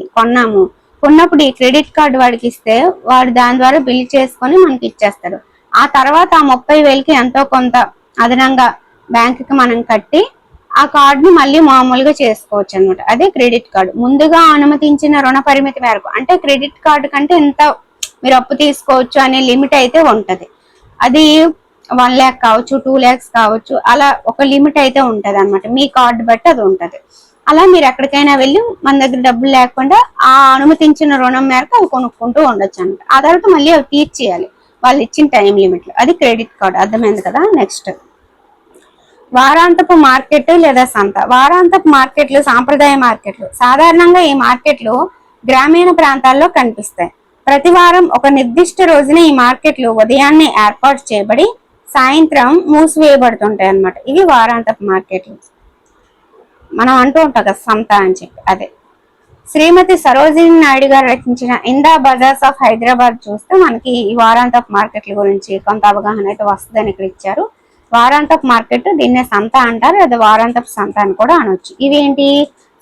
Speaker 1: కొన్నప్పుడు ఈ క్రెడిట్ కార్డు వాడికి ఇస్తే వాడు దాని ద్వారా బిల్ చేసుకొని మనకి ఇచ్చేస్తాడు. ఆ తర్వాత ఆ 30,000కి ఎంతో కొంత అదనంగా బ్యాంకుకి మనం కట్టి ఆ కార్డుని మళ్ళీ మామూలుగా చేసుకోవచ్చు అనమాట. అదే క్రెడిట్ కార్డు. ముందుగా అనుమతించిన రుణ పరిమితి మేరకు అంటే క్రెడిట్ కార్డు కంటే ఎంత మీరు అప్పు తీసుకోవచ్చు అనే లిమిట్ అయితే ఉంటది. అది 1 lakh కావచ్చు, 2 lakhs కావచ్చు, అలా ఒక లిమిట్ అయితే ఉంటది అనమాట. మీ కార్డు బట్టి అది ఉంటది. అలా మీరు ఎక్కడికైనా వెళ్ళి మన దగ్గర డబ్బులు లేకుండా ఆ అనుమతించిన రుణం మేరకు అవి కొనుక్కుంటూ ఉండొచ్చు అనమాట. ఆ తర్వాత మళ్ళీ అవి తీర్చేయాలి వాళ్ళు ఇచ్చిన టైం లిమిట్ లో. అది క్రెడిట్ కార్డు. అర్థమైంది కదా. నెక్స్ట్ వారాంతపు మార్కెట్ లేదా సంత. వారాంతపు మార్కెట్లు సాంప్రదాయ మార్కెట్లు. సాధారణంగా ఈ మార్కెట్లు గ్రామీణ ప్రాంతాల్లో కనిపిస్తాయి. ప్రతి వారం ఒక నిర్దిష్ట రోజున ఈ మార్కెట్లు ఉదయాన్నే ఏర్పాటు చేయబడి సాయంత్రం మూసివేయబడుతుంటాయి అన్నమాట. ఇవి వారాంతపు మార్కెట్లు. మనం అంటూ ఉంటాం కదా సంత అని చెప్పి, అదే. శ్రీమతి సరోజిని నాయుడు గారు రచించిన ఇందా బజార్స్ ఆఫ్ హైదరాబాద్ చూస్తే మనకి ఈ వారాంతపు మార్కెట్ల గురించి కొంత అవగాహన అయితే వస్తుందని ఇక్కడ ఇచ్చారు. వారాంతపు మార్కెట్ దీన్నే సంత అంటారు, లేదా వారాంతపు సంత అని కూడా అనొచ్చు. ఇవేంటి,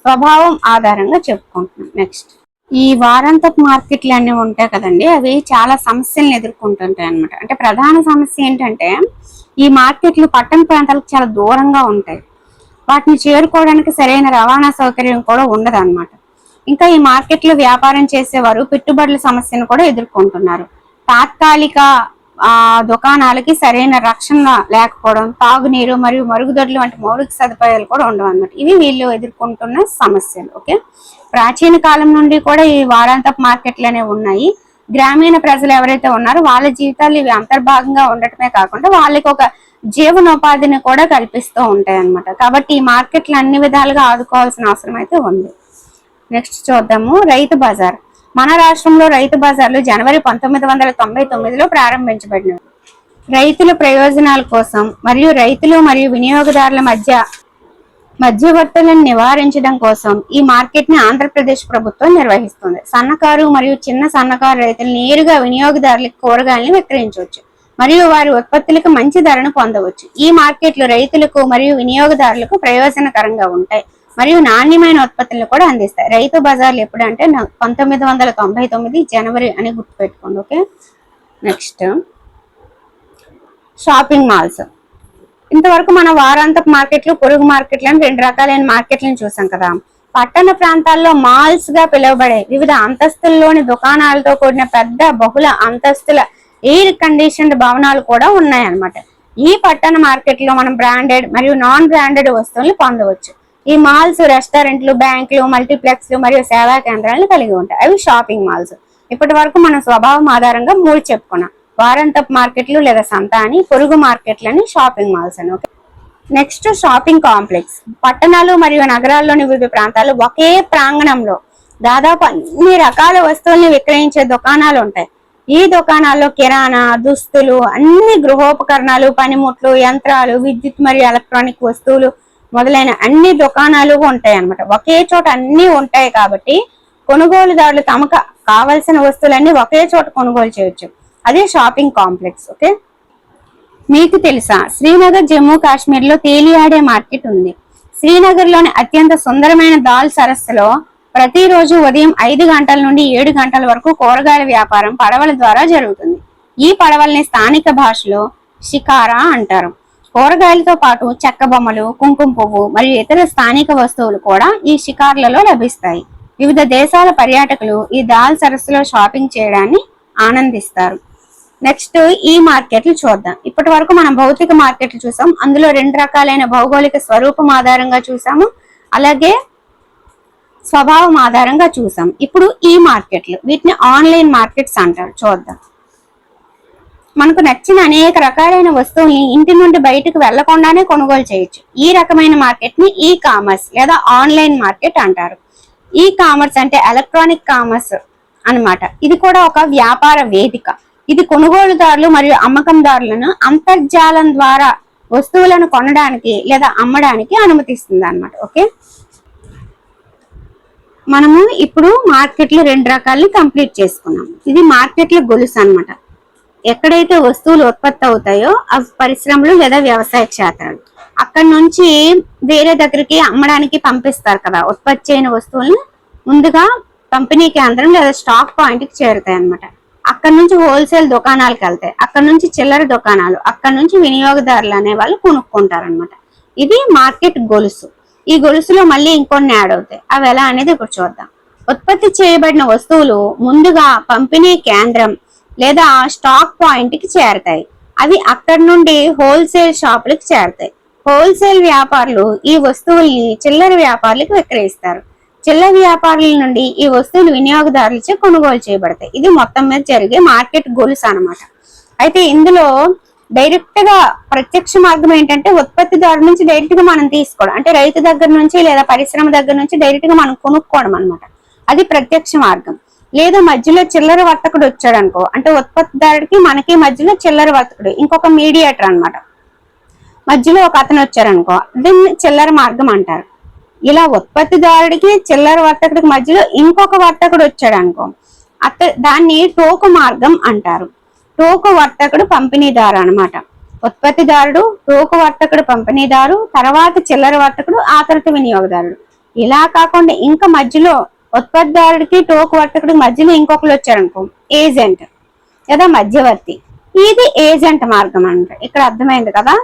Speaker 1: స్వభావం ఆధారంగా చెప్పుకుంటున్నాం. నెక్స్ట్ ఈ వారాంతపు మార్కెట్లు అన్నీ ఉంటాయి కదండి, అవి చాలా సమస్యలను ఎదుర్కొంటుంటాయి అనమాట. అంటే ప్రధాన సమస్య ఏంటంటే ఈ మార్కెట్లు పట్టణ ప్రాంతాలకు చాలా దూరంగా ఉంటాయి. వాటిని చేరుకోవడానికి సరైన రవాణా సౌకర్యం కూడా ఉండదు అనమాట. ఇంకా ఈ మార్కెట్లో వ్యాపారం చేసేవారు పెట్టుబడుల సమస్యను కూడా ఎదుర్కొంటున్నారు. తాత్కాలిక దుకాణాలకి సరైన రక్షణ లేకపోవడం, తాగునీరు మరియు మరుగుదొడ్లు వంటి మౌలిక సదుపాయాలు కూడా ఉండవు అన్నమాట. ఇవి వీళ్ళు ఎదుర్కొంటున్న సమస్యలు. ఓకే. ప్రాచీన కాలం నుండి కూడా ఈ వారాంతపు మార్కెట్లు అనేవి ఉన్నాయి. గ్రామీణ ప్రజలు ఎవరైతే ఉన్నారో వాళ్ళ జీవితాలు ఇవి అంతర్భాగంగా ఉండటమే కాకుండా వాళ్ళకి ఒక జీవనోపాధిని కూడా కల్పిస్తూ ఉంటాయి అన్నమాట. కాబట్టి ఈ మార్కెట్లు అన్ని విధాలుగా ఆదుకోవాల్సిన అవసరం అయితే ఉంది. నెక్స్ట్ చూద్దాము రైతు బజార్. మన రాష్ట్రంలో రైతు బజార్లు జనవరి 1999లో ప్రారంభించబడినవి. రైతుల ప్రయోజనాల కోసం మరియు రైతులు మరియు వినియోగదారుల మధ్యవర్తులను నివారించడం కోసం ఈ మార్కెట్ ని ఆంధ్రప్రదేశ్ ప్రభుత్వం నిర్వహిస్తుంది. సన్నకారు మరియు చిన్న సన్నకారు రైతులు నేరుగా వినియోగదారులకు కూరగాయలను విక్రయించవచ్చు మరియు వారి ఉత్పత్తులకు మంచి ధరను పొందవచ్చు. ఈ మార్కెట్లు రైతులకు మరియు వినియోగదారులకు ప్రయోజనకరంగా ఉంటాయి మరియు నాణ్యమైన ఉత్పత్తులను కూడా అందిస్తాయి. రైతు బజార్లు ఎప్పుడంటే 1999 జనవరి అని గుర్తుపెట్టుకోండి. Okay, next shopping malls. ఇంతవరకు మన వారాంతపు మార్కెట్లు, పొరుగు మార్కెట్లు అని 2 రకాలైన మార్కెట్లను చూసాం కదా. పట్టణ ప్రాంతాల్లో మాల్స్ గా పిలువబడే వివిధ అంతస్తుల్లోని దుకాణాలతో కూడిన పెద్ద బహుళ అంతస్తుల ఎయిర్ కండిషన్డ్ భవనాలు కూడా ఉన్నాయన్నమాట. ఈ పట్టణ మార్కెట్ లో మనం బ్రాండెడ్ మరియు నాన్ బ్రాండెడ్ వస్తువులను పొందవచ్చు. ఈ మాల్స్ రెస్టారెంట్లు, బ్యాంకులు, మల్టీప్లెక్స్లు మరియు సేవా కేంద్రాలను కలిగి ఉంటాయి. అవి షాపింగ్ మాల్స్. ఇప్పటి వరకు మనం స్వభావం ఆధారంగా 3 చెప్పుకున్నాం. వారాంతపు మార్కెట్లు లేదా సంత అని, పొరుగు మార్కెట్లని, షాపింగ్ మాల్స్ అని. Okay, next shopping complex. పట్టణాలు మరియు నగరాల్లోని వివిధ ప్రాంతాలు ఒకే ప్రాంగణంలో దాదాపు అన్ని రకాల వస్తువుల్ని విక్రయించే దుకాణాలు ఉంటాయి. ఈ దుకాణాల్లో కిరాణా, దుస్తులు, అన్ని గృహోపకరణాలు, పనిముట్లు, యంత్రాలు, విద్యుత్ మరియు ఎలక్ట్రానిక్ వస్తువులు మొదలైన అన్ని దుకాణాలు ఉంటాయి అన్నమాట. ఒకే చోట అన్ని ఉంటాయి కాబట్టి కొనుగోలుదారులు తమకు కావలసిన వస్తువులన్నీ ఒకే చోట కొనుగోలు చేయొచ్చు. అదే షాపింగ్ కాంప్లెక్స్. ఓకే, మీకు తెలుసా శ్రీనగర్, జమ్మూ కాశ్మీర్ లో తేలియాడే మార్కెట్ ఉంది. శ్రీనగర్ లోని అత్యంత సుందరమైన దాల్ సరస్సులో ప్రతిరోజు ఉదయం 5 గంటల నుండి 7 గంటల వరకు కూరగాయల వ్యాపారం పడవల ద్వారా జరుగుతుంది. ఈ పడవల్ని స్థానిక భాషలో షికారా అంటారు. కూరగాయలతో పాటు చెక్క బొమ్మలు, కుంకుమ పువ్వు మరియు ఇతర స్థానిక వస్తువులు కూడా ఈ షికార్లలో లభిస్తాయి. వివిధ దేశాల పర్యాటకులు ఈ దాల్ సరస్సులో షాపింగ్ చేయడాన్ని ఆనందిస్తారు. నెక్స్ట్ ఈ మార్కెట్లు చూద్దాం. ఇప్పటి వరకు మనం భౌతిక మార్కెట్లు చూసాం. అందులో 2 రకాలైన భౌగోళిక స్వరూపం ఆధారంగా చూసాము, అలాగే స్వభావం ఆధారంగా చూసాం. ఇప్పుడు ఈ మార్కెట్లు, వీటిని ఆన్లైన్ మార్కెట్స్ అంటారు. చూద్దాం. మనకు నచ్చిన అనేక రకాలైన వస్తువుల్ని ఇంటి నుండి బయటకు వెళ్లకుండానే కొనుగోలు చేయొచ్చు. ఈ రకమైన మార్కెట్ ని ఈ కామర్స్ లేదా ఆన్లైన్ మార్కెట్ అంటారు. ఈ కామర్స్ అంటే ఎలక్ట్రానిక్ కామర్స్ అన్నమాట. ఇది కూడా ఒక వ్యాపార వేదిక. ఇది కొనుగోలుదారులు మరియు అమ్మకందారులను అంతర్జాలం ద్వారా వస్తువులను కొనడానికి లేదా అమ్మడానికి అనుమతిస్తుంది అన్నమాట. ఓకే, మనము ఇప్పుడు మార్కెట్లు 2 రకాలని కంప్లీట్ చేసుకున్నాం. ఇది మార్కెట్ల గొలుసు అన్నమాట. ఎక్కడైతే వస్తువులు ఉత్పత్తి అవుతాయో అవి పరిశ్రమలు లేదా వ్యవసాయ క్షేత్రాలు. అక్కడ నుంచి వేరే దగ్గరికి అమ్మడానికి పంపిస్తారు కదా. ఉత్పత్తి చేయని వస్తువులను ముందుగా పంపిణీ కేంద్రం లేదా స్టాక్ పాయింట్ కి చేరుతాయి అన్నమాట. అక్కడ నుంచి హోల్సేల్ దుకాణాలకు వెళ్తాయి. అక్కడ నుంచి చిల్లర దుకాణాలు, అక్కడ నుంచి వినియోగదారులు అనే వాళ్ళు కొనుక్కుంటారు అనమాట. ఇది మార్కెట్ గొలుసు. ఈ గొలుసులో మళ్ళీ ఇంకొన్ని యాడ్ అవుతాయి. అవి ఎలా అనేది ఇప్పుడు చూద్దాం. ఉత్పత్తి చేయబడిన వస్తువులు ముందుగా పంపిణీ కేంద్రం లేదా స్టాక్ పాయింట్ కి చేరతాయి. అవి అక్కడి నుండి హోల్సేల్ షాపులకు చేరతాయి. హోల్సేల్ వ్యాపారులు ఈ వస్తువుల్ని చిల్లర వ్యాపారులకు విక్రయిస్తారు. చిల్లర వ్యాపారుల నుండి ఈ వస్తువులు వినియోగదారులచే కొనుగోలు చేయబడతాయి. ఇది మొత్తం మీద జరిగే మార్కెట్ గొలుసు అన్నమాట. అయితే ఇందులో డైరెక్ట్ గా ప్రత్యక్ష మార్గం ఏంటంటే ఉత్పత్తిదారు నుంచి డైరెక్ట్ గా మనం తీసుకోవడం, అంటే రైతు దగ్గర నుంచి లేదా పరిశ్రమ దగ్గర నుంచి డైరెక్ట్ గా మనం కొనుక్కోవడం అనమాట. అది ప్రత్యక్ష మార్గం. లేదా మధ్యలో చిల్లర వర్తకుడు వచ్చాడు అనుకో, అంటే ఉత్పత్తిదారుడికి మనకి మధ్యలో చిల్లర వర్తకుడు, ఇంకొక మీడియేటర్ అన్నమాట. మధ్యలో ఒక అతను వచ్చారనుకో, దీన్ని చిల్లర మార్గం అంటారు. ఇలా ఉత్పత్తిదారుడికి చిల్లర వర్తకుడికి మధ్యలో ఇంకొక వర్తకుడు వచ్చాడు అనుకో, దాన్ని టోకు మార్గం అంటారు. టోకు వర్తకుడు పంపిణీదారు అన్నమాట. ఉత్పత్తిదారుడు, టోకు వర్తకుడు పంపిణీదారు, తర్వాత చిల్లర వర్తకుడు, ఆ తర్వాత వినియోగదారుడు. ఇలా కాకుండా ఇంకా మధ్యలో ఉత్పత్తిదారుడికి టోకు వర్తకుడికి మధ్యలో ఇంకొకరు వచ్చారనుకో, ఏజెంట్ లేదా మధ్యవర్తి. ఇది ఏజెంట్ మార్గం అంట. ఇక్కడ అర్థమైంది కదా.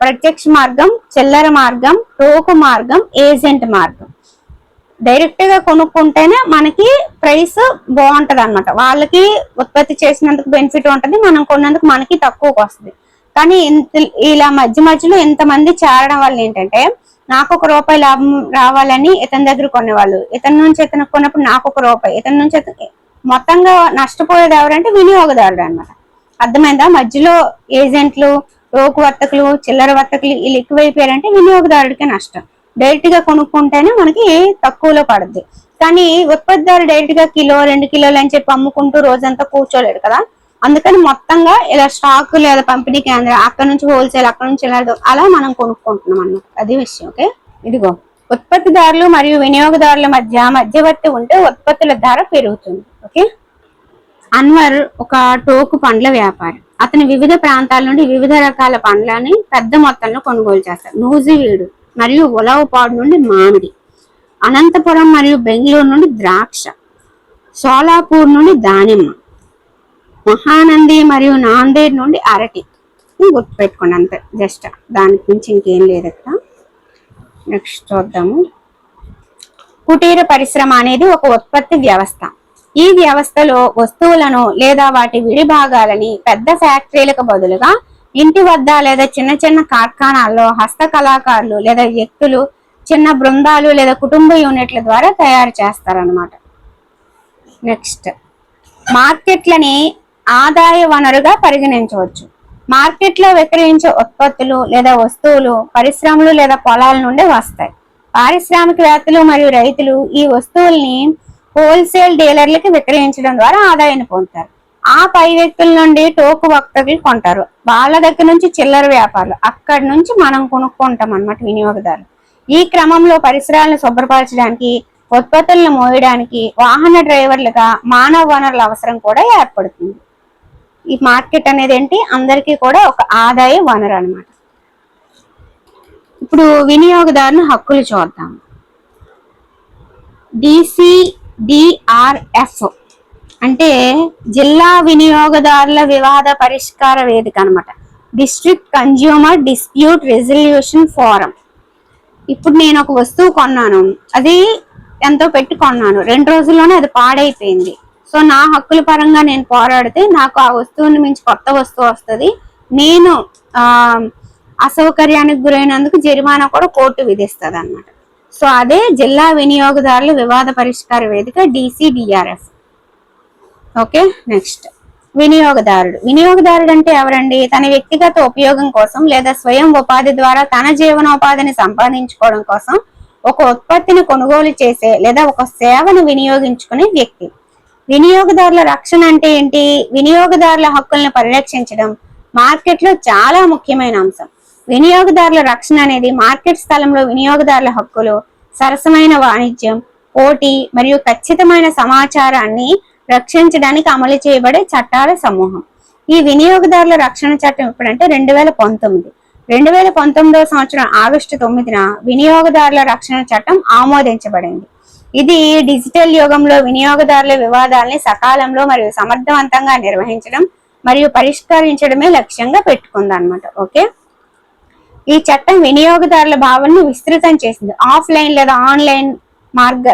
Speaker 1: ప్రత్యక్ష మార్గం, చిల్లర మార్గం, టోకు మార్గం, ఏజెంట్ మార్గం. డైరెక్ట్ గా కొనుక్కుంటేనే మనకి ప్రైస్ బాగుంటది అనమాట. వాళ్ళకి ఉత్పత్తి చేసినందుకు బెనిఫిట్ ఉంటది, మనం కొన్నందుకు మనకి తక్కువకి వస్తుంది. కానీ ఇలా మధ్య మధ్యలో ఇంతమంది చేరడం వల్ల ఏంటంటే, నాకు ₹1 లాభం రావాలని ఇతని దగ్గర కొనేవాళ్ళు, ఇతని నుంచి ఇతను కొన్నప్పుడు నాకు ₹1, ఇతని నుంచి మొత్తంగా నష్టపోయేది ఎవరంటే వినియోగదారుడు అనమాట. అర్థమైందా? మధ్యలో ఏజెంట్లు, రోకు వర్తకులు, చిల్లర వర్తకులు వీళ్ళు ఎక్కువైపోయారంటే వినియోగదారుడికి నష్టం. డైరెక్ట్ గా కొనుక్కుంటేనే మనకి తక్కువలో పడుద్ది. కానీ ఉత్పత్తిదారు డైరెక్ట్ గా కిలో 2 కిలోలు అని చెప్పి అమ్ముకుంటూ రోజంతా కూర్చోలేడు కదా. అందుకని మొత్తంగా ఇలా స్టాక్ లేదా పంపిణీ కేంద్రం అక్కడ నుంచి హోల్సేల్, అక్కడ నుంచి అలా మనం కొనుక్కుంటున్నాం అన్నమాట. అది విషయం. ఓకే, ఇదిగో ఉత్పత్తిదారులు మరియు వినియోగదారుల మధ్య మధ్యవర్తి ఉంటే ఉత్పత్తుల ధర పెరుగుతుంది. ఓకే, అన్వర్ ఒక టోకు పండ్ల వ్యాపారి. అతని వివిధ ప్రాంతాల నుండి వివిధ రకాల పండ్లని పెద్ద మొత్తంలో కొనుగోలు చేస్తారు. నూజివీడు మరియు ఉలవపాడు నుండి మామిడి, అనంతపురం మరియు బెంగళూరు నుండి ద్రాక్ష, సోలాపూర్ నుండి దానిమ్మ, మహానంది మరియు నాందేడ్ నుండి అరటి. గుర్తుపెట్టుకోండి అంతే, జస్ట్ దానికి మించి ఇంకేం లేదు ఇక్కడ. నెక్స్ట్ చూద్దాము. కుటీర పరిశ్రమ అనేది ఒక ఉత్పత్తి వ్యవస్థ. ఈ వ్యవస్థలో వస్తువులను లేదా వాటి విడి భాగాలని పెద్ద ఫ్యాక్టరీలకు బదులుగా ఇంటి వద్ద లేదా చిన్న చిన్న కార్ఖానాల్లో హస్త కళాకారులు లేదా వ్యక్తులు, చిన్న బృందాలు లేదా కుటుంబ యూనిట్ల ద్వారా తయారు చేస్తారన్నమాట. నెక్స్ట్, మార్కెట్లని ఆదాయ వనరుగా పరిగణించవచ్చు. మార్కెట్లో విక్రయించే ఉత్పత్తులు లేదా వస్తువులు పరిశ్రమలు లేదా పొలాల నుండి వస్తాయి. పారిశ్రామికవేత్తలు మరియు రైతులు ఈ వస్తువుల్ని హోల్సేల్ డీలర్లకి విక్రయించడం ద్వారా ఆదాయాన్ని పొందుతారు. ఆ పై వ్యక్తుల నుండి టోకు వర్తకులు కొంటారు. వాళ్ళ దగ్గర నుంచి చిల్లర వ్యాపారులు, అక్కడి నుంచి మనం కొనుక్కుంటాం అన్నమాట వినియోగదారులు. ఈ క్రమంలో పరిసరాలను శుభ్రపరచడానికి, ఉత్పత్తులను మోయడానికి వాహన డ్రైవర్లుగా మానవ వనరుల అవసరం కూడా ఏర్పడుతుంది. ఈ మార్కెట్ అనేది ఏంటి, అందరికీ కూడా ఒక ఆదాయ వనరు అన్నమాట. ఇప్పుడు వినియోగదారుని హక్కులు చూద్దాం. DCDRF అంటే జిల్లా వినియోగదారుల వివాద పరిష్కార వేదిక అనమాట. District consumer dispute resolution forum. ఇప్పుడు నేను ఒక వస్తువు కొన్నాను, అది ఎంతో పెట్టి కొన్నాను, 2 రోజుల్లోనే అది పాడైపోయింది. సో నా హక్కుల పరంగా నేను పోరాడితే నాకు ఆ వస్తువుని మించి కొత్త వస్తువు వస్తుంది. నేను అసౌకర్యానికి గురైనందుకు జరిమానా కూడా కోర్టు విధిస్తుంది అన్నమాట. సో అదే జిల్లా వినియోగదారుల వివాద పరిష్కార వేదిక DCDRF. ఓకే, నెక్స్ట్ వినియోగదారుడు. వినియోగదారుడు అంటే ఎవరండి? తన వ్యక్తిగత ఉపయోగం కోసం లేదా స్వయం ఉపాధి ద్వారా తన జీవనోపాధిని సంపాదించుకోవడం కోసం ఒక ఉత్పత్తిని కొనుగోలు చేసే లేదా ఒక సేవను వినియోగించుకునే వ్యక్తి. వినియోగదారుల రక్షణ అంటే ఏంటి? వినియోగదారుల హక్కులను పరిరక్షించడం మార్కెట్లో చాలా ముఖ్యమైన అంశం. వినియోగదారుల రక్షణ అనేది మార్కెట్ స్థలంలో వినియోగదారుల హక్కులు, సరసమైన వాణిజ్యం, పోటీ మరియు ఖచ్చితమైన సమాచారాన్ని రక్షించడానికి అమలు చేయబడే చట్టాల సమూహం. ఈ వినియోగదారుల రక్షణ చట్టం ఎప్పుడంటే 2019. 2019వ సంవత్సరం ఆగస్టు 9న వినియోగదారుల రక్షణ చట్టం ఆమోదించబడింది. ఇది డిజిటల్ యుగంలో వినియోగదారుల వివాదాలని సకాలంలో మరియు సమర్థవంతంగా నిర్వహించడం మరియు పరిష్కరించడమే లక్ష్యంగా పెట్టుకుందన్నమాట. ఓకే, ఈ చట్టం వినియోగదారుల భావనను విస్తృతం చేసింది. ఆఫ్లైన్ లేదా ఆన్లైన్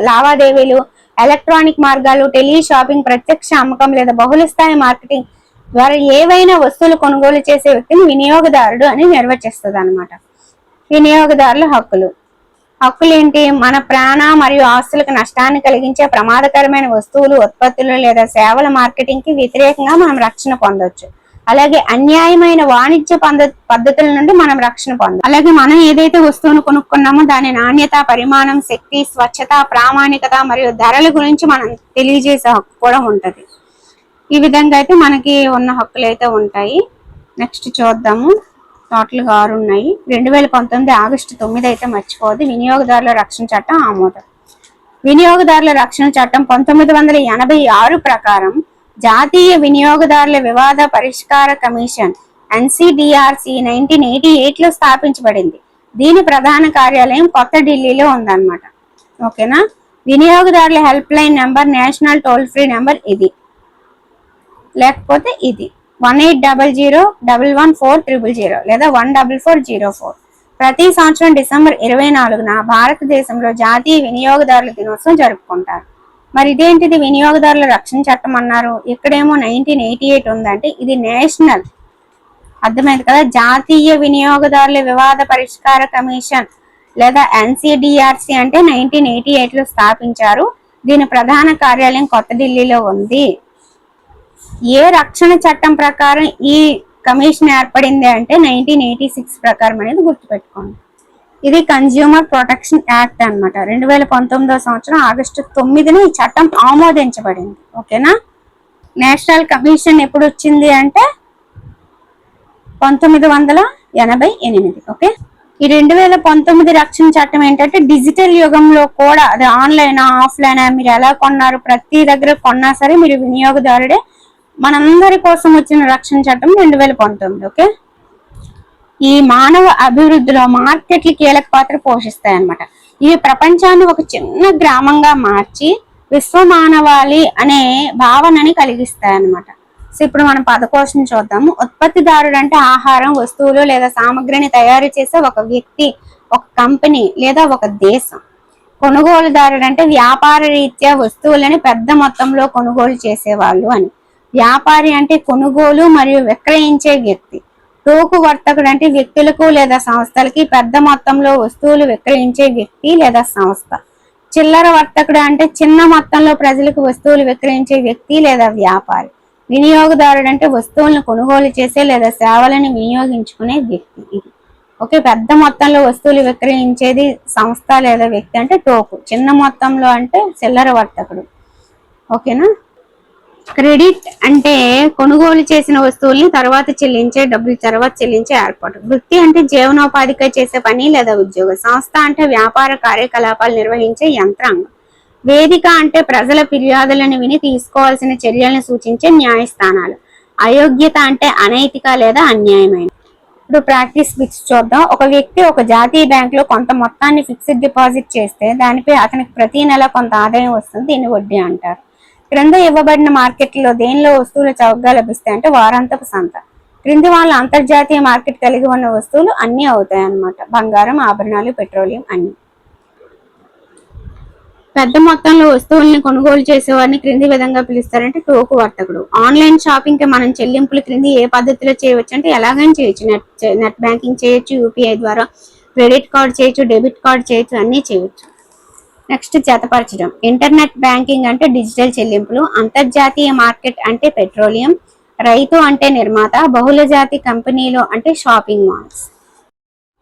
Speaker 1: లావాదేవీలు, ఎలక్ట్రానిక్ మార్గాలు, టెలి షాపింగ్, ప్రత్యక్ష అమ్మకం లేదా బహుళస్థాయి మార్కెటింగ్ ద్వారా ఏవైనా వస్తువులు కొనుగోలు చేసే వ్యక్తిని వినియోగదారుడు అని నిర్వచిస్తుంది అన్నమాట. వినియోగదారుల హక్కులు. హక్కులు ఏంటి? మన ప్రాణ మరియు ఆస్తులకు నష్టాన్ని కలిగించే ప్రమాదకరమైన వస్తువులు, ఉత్పత్తులు లేదా సేవల మార్కెటింగ్ కి వ్యతిరేకంగా మనం రక్షణ పొందొచ్చు. అలాగే అన్యాయమైన వాణిజ్య పద్ధతుల నుండి మనం రక్షణ పొందాలి. అలాగే మనం ఏదైతే వస్తువును కొనుక్కున్నామో దాని నాణ్యత, పరిమాణం, శక్తి, స్వచ్ఛత, ప్రామాణికత మరియు ధరల గురించి మనం తెలియజేసే హక్కు కూడా ఉంటది. ఈ విధంగా అయితే మనకి ఉన్న హక్కులు అయితే ఉంటాయి. నెక్స్ట్ చూద్దాము. టోటల్ గా 6 ఉన్నాయి. 2019 ఆగస్టు 9 అయితే మర్చిపోవద్దు. వినియోగదారుల రక్షణ చట్టం ఆమోదం. వినియోగదారుల రక్షణ చట్టం 1986 ప్రకారం జాతీయ వినియోగదారుల వివాద పరిష్కార కమిషన్ NCDRC 1988లో స్థాపించబడింది. దీని ప్రధాన కార్యాలయం కొత్త ఢిల్లీలో ఉందన్నమాట. ఓకేనా. వినియోగదారుల help line number, national toll free number ఇది, లేకపోతే ఇది 1800114000 లేదా 14404. ప్రతి సంవత్సరం డిసెంబర్ 24న భారతదేశంలో జాతీయ వినియోగదారుల దినోత్సవం జరుపుకుంటారు. మరి ఇదేంటిది వినియోగదారుల రక్షణ చట్టం అన్నారు, ఇక్కడేమో 1988 ఉందంటే ఇది నేషనల్. అర్థమైంది కదా. జాతీయ వినియోగదారుల వివాద పరిష్కార కమిషన్ లేదా NCDRC అంటే 1988లో స్థాపించారు. దీని ప్రధాన కార్యాలయం కొత్త ఢిల్లీలో ఉంది. ఏ రక్షణ చట్టం ప్రకారం ఈ కమిషన్ ఏర్పడింది అంటే 1986 ప్రకారం అనేది గుర్తుపెట్టుకోండి. ఇది కన్జ్యూమర్ ప్రొటెక్షన్ యాక్ట్ అనమాట. 2019 సంవత్సరం ఆగస్టు 9న ఈ చట్టం ఆమోదించబడింది. ఓకేనా. నేషనల్ కమిషన్ ఎప్పుడు వచ్చింది అంటే 1988. ఓకే. ఈ 2019 రక్షణ చట్టం ఏంటంటే డిజిటల్ యుగంలో కూడా, అది ఆన్లైన్ ఆఫ్లైన్ మీరు ఎలా కొన్నారు, ప్రతి దగ్గర కొన్నా సరే మీరు వినియోగదారుడే. మనందరి కోసం వచ్చిన రక్షణ చట్టం 2019. ఓకే. ఈ మానవ అభివృద్ధిలో మార్కెట్లు కీలక పాత్ర పోషిస్తాయి అన్నమాట. ఇవి ప్రపంచాన్ని ఒక చిన్న గ్రామంగా మార్చి విశ్వమానవాళి అనే భావనని కలిగిస్తాయి అన్నమాట. సో ఇప్పుడు మనం పదకోశం చూద్దాము. ఉత్పత్తిదారుడు అంటే ఆహారం, వస్తువులు లేదా సామగ్రిని తయారు చేసే ఒక వ్యక్తి, ఒక కంపెనీ లేదా ఒక దేశం. కొనుగోలుదారుడు అంటే వ్యాపార రీత్యా వస్తువులని పెద్ద మొత్తంలో కొనుగోలు చేసేవాళ్ళు అని. వ్యాపారి అంటే కొనుగోలు మరియు విక్రయించే వ్యక్తి. టోకు వర్తకుడు అంటే వ్యక్తులకు లేదా సంస్థలకి పెద్ద మొత్తంలో వస్తువులు విక్రయించే వ్యక్తి లేదా సంస్థ. చిల్లర వర్తకుడు అంటే చిన్న మొత్తంలో ప్రజలకు వస్తువులు విక్రయించే వ్యక్తి లేదా వ్యాపారి. వినియోగదారుడు అంటే వస్తువులను కొనుగోలు చేసే లేదా సేవలను వినియోగించుకునే వ్యక్తి. ఇది ఓకే. పెద్ద మొత్తంలో వస్తువులు విక్రయించేది సంస్థ లేదా వ్యక్తి అంటే టోకు. చిన్న మొత్తంలో అంటే చిల్లర వర్తకుడు. ఓకేనా. క్రెడిట్ అంటే కొనుగోలు చేసిన వస్తువుల్ని తర్వాత చెల్లించే, డబ్బులు తర్వాత చెల్లించే ఏర్పాటు. వృత్తి అంటే జీవనోపాధిగా చేసే పని లేదా ఉద్యోగం. సంస్థ అంటే వ్యాపార కార్యకలాపాలు నిర్వహించే యంత్రాంగం. వేదిక అంటే ప్రజల ఫిర్యాదులను విని తీసుకోవాల్సిన చర్యలను సూచించే న్యాయస్థానాలు. అయోగ్యత అంటే అనైతిక లేదా అన్యాయమైన. ఇప్పుడు ప్రాక్టీస్ బిట్స్ చూద్దాం. ఒక వ్యక్తి ఒక జాతీయ బ్యాంకులో కొంత మొత్తాన్ని ఫిక్స్డ్ డిపాజిట్ చేస్తే దానిపై అతనికి ప్రతి నెల కొంత ఆదాయం వస్తుంది. దీన్ని వడ్డీ అంటారు. క్రింద ఇవ్వబడిన మార్కెట్లో దేనిలో వస్తువులు చౌకగా లభిస్తాయి అంటే వారాంతపు సంత. క్రింది వాళ్ళ అంతర్జాతీయ మార్కెట్ కలిగి ఉన్న వస్తువులు అన్ని అవుతాయి అన్నమాట. బంగారం, ఆభరణాలు, పెట్రోలియం అన్ని. పెద్ద మొత్తంలో వస్తువుల్ని కొనుగోలు చేసేవారిని క్రింది విధంగా పిలుస్తారంటే టోకు వర్తకుడు. ఆన్లైన్ షాపింగ్ కి మనం చెల్లింపులు క్రింది ఏ పద్ధతిలో చేయవచ్చు అంటే ఎలాగైనా చేయొచ్చు. నెట్ బ్యాంకింగ్ చేయొచ్చు, యూపీఐ ద్వారా, క్రెడిట్ కార్డ్ చేయొచ్చు, డెబిట్ కార్డ్ చేయొచ్చు, అన్ని చేయొచ్చు. నెక్స్ట్ జతపరచడం. ఇంటర్నెట్ బ్యాంకింగ్ అంటే డిజిటల్ చెల్లింపులు. అంతర్జాతీయ మార్కెట్ అంటే పెట్రోలియం. రైతు అంటే నిర్మాత. బహుళజాతి కంపెనీలు అంటే షాపింగ్ మాల్స్.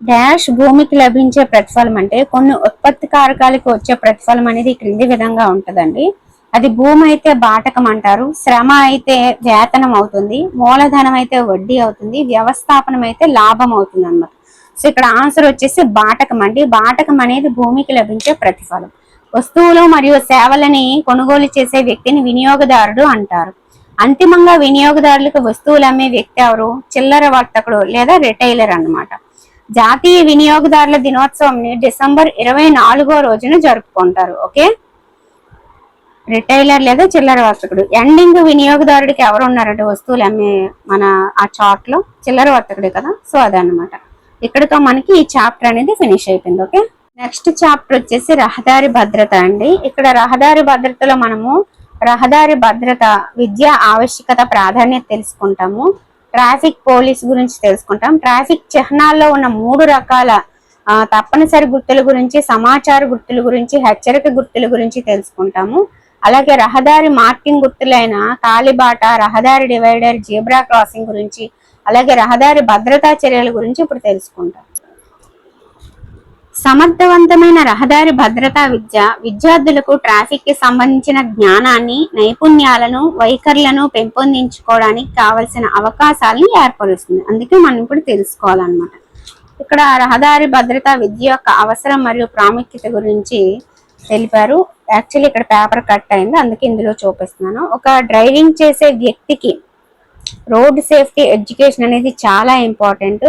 Speaker 1: డాష్ భూమికి లభించే ప్రతిఫలం అంటే కొన్ని ఉత్పత్తి కారకాలకు వచ్చే ప్రతిఫలం అనేది క్రింది విధంగా ఉంటదండి. అది భూమి అయితే బాటకం అంటారు, శ్రమ అయితే వేతనం అవుతుంది, మూలధనం అయితే వడ్డీ అవుతుంది, వ్యవస్థాపనం అయితే లాభం అవుతుంది అన్నమాట. సో ఇక్కడ ఆన్సర్ వచ్చేసి బాటకం అండి. బాటకం అనేది భూమికి లభించే ప్రతిఫలం. వస్తువులు మరియు సేవలని కొనుగోలు చేసే వ్యక్తిని వినియోగదారుడు అంటారు. అంతిమంగా వినియోగదారులకు వస్తువులు అమ్మే వ్యక్తి ఎవరు? చిల్లర వర్తకుడు లేదా రిటైలర్ అన్నమాట. జాతీయ వినియోగదారుల దినోత్సవంని డిసెంబర్ 24వ రోజున జరుపుకుంటారు. ఓకే. రిటైలర్ లేదా చిల్లర వర్తకుడు. ఎండింగ్ వినియోగదారుడికి ఎవరు ఉన్నారంటే వస్తువులు అమ్మే మన ఆ చార్ట్ లో చిల్లర వర్తకుడే కదా. సో అదనమాట. ఇక్కడతో మనకి ఈ చాప్టర్ అనేది ఫినిష్ అయిపోయింది. ఓకే. నెక్స్ట్ చాప్టర్ వచ్చేసి రహదారి భద్రత అండి. ఇక్కడ రహదారి భద్రతలో మనము రహదారి భద్రత, విద్య ఆవశ్యకత, ప్రాధాన్యత తెలుసుకుంటాము. ట్రాఫిక్ పోలీస్ గురించి తెలుసుకుంటాం. ట్రాఫిక్ చిహ్నాల్లో ఉన్న 3 రకాల తప్పనిసరి గుర్తుల గురించి, సమాచార గుర్తుల గురించి, హెచ్చరిక గుర్తుల గురించి తెలుసుకుంటాము. అలాగే రహదారి మార్కింగ్ గుర్తులైన కాలిబాట, రహదారి డివైడర్, జీబ్రా క్రాసింగ్ గురించి, అలాగే రహదారి భద్రతా చర్యల గురించి ఇప్పుడు తెలుసుకుంటాం. సమర్థవంతమైన రహదారి భద్రతా విద్య విద్యార్థులకు ట్రాఫిక్ కి సంబంధించిన జ్ఞానాన్ని, నైపుణ్యాలను, వైఖరులను పెంపొందించుకోవడానికి కావలసిన అవకాశాలను ఏర్పరుస్తుంది. అందుకే మనం ఇప్పుడు తెలుసుకోవాలన్నమాట. ఇక్కడ రహదారి భద్రతా విద్య యొక్క అవసరం మరియు ప్రాముఖ్యత గురించి తెలిపారు. యాక్చువల్లీ ఇక్కడ పేపర్ కట్ అయింది, అందుకే ఇందులో చూపిస్తున్నాను. ఒక డ్రైవింగ్ చేసే వ్యక్తికి రోడ్ సేఫ్టీ ఎడ్యుకేషన్ అనేది చాలా ఇంపార్టెంట్.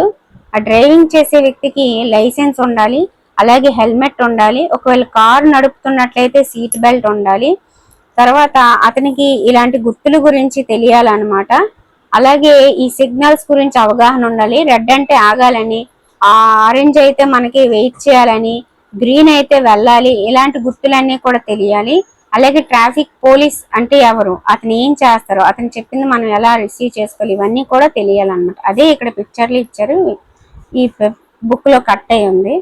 Speaker 1: ఆ డ్రైవింగ్ చేసే వ్యక్తికి లైసెన్స్ ఉండాలి, అలాగే హెల్మెట్ ఉండాలి. ఒకవేళ కారు నడుపుతున్నట్లయితే సీట్ బెల్ట్ ఉండాలి. తర్వాత అతనికి ఇలాంటి గుర్తుల గురించి తెలియాలన్నమాట. అలాగే ఈ సిగ్నల్స్ గురించి అవగాహన ఉండాలి. రెడ్ అంటే ఆగాలని, ఆరెంజ్ అయితే మనకి వెయిట్ చేయాలని, గ్రీన్ అయితే వెళ్ళాలి. ఇలాంటి గుర్తులన్నీ కూడా తెలియాలి. అలాగే ట్రాఫిక్ పోలీస్ అంటే ఎవరు, అతను ఏం చేస్తారు, అతను చెప్పింది మనం ఎలా రిసీవ్ చేసుకోవాలి, ఇవన్నీ కూడా తెలియాలన్నమాట. అదే ఇక్కడ పిక్చర్లు ఇచ్చారు, ఈ బుక్ లో కట్ అయి ఉంది.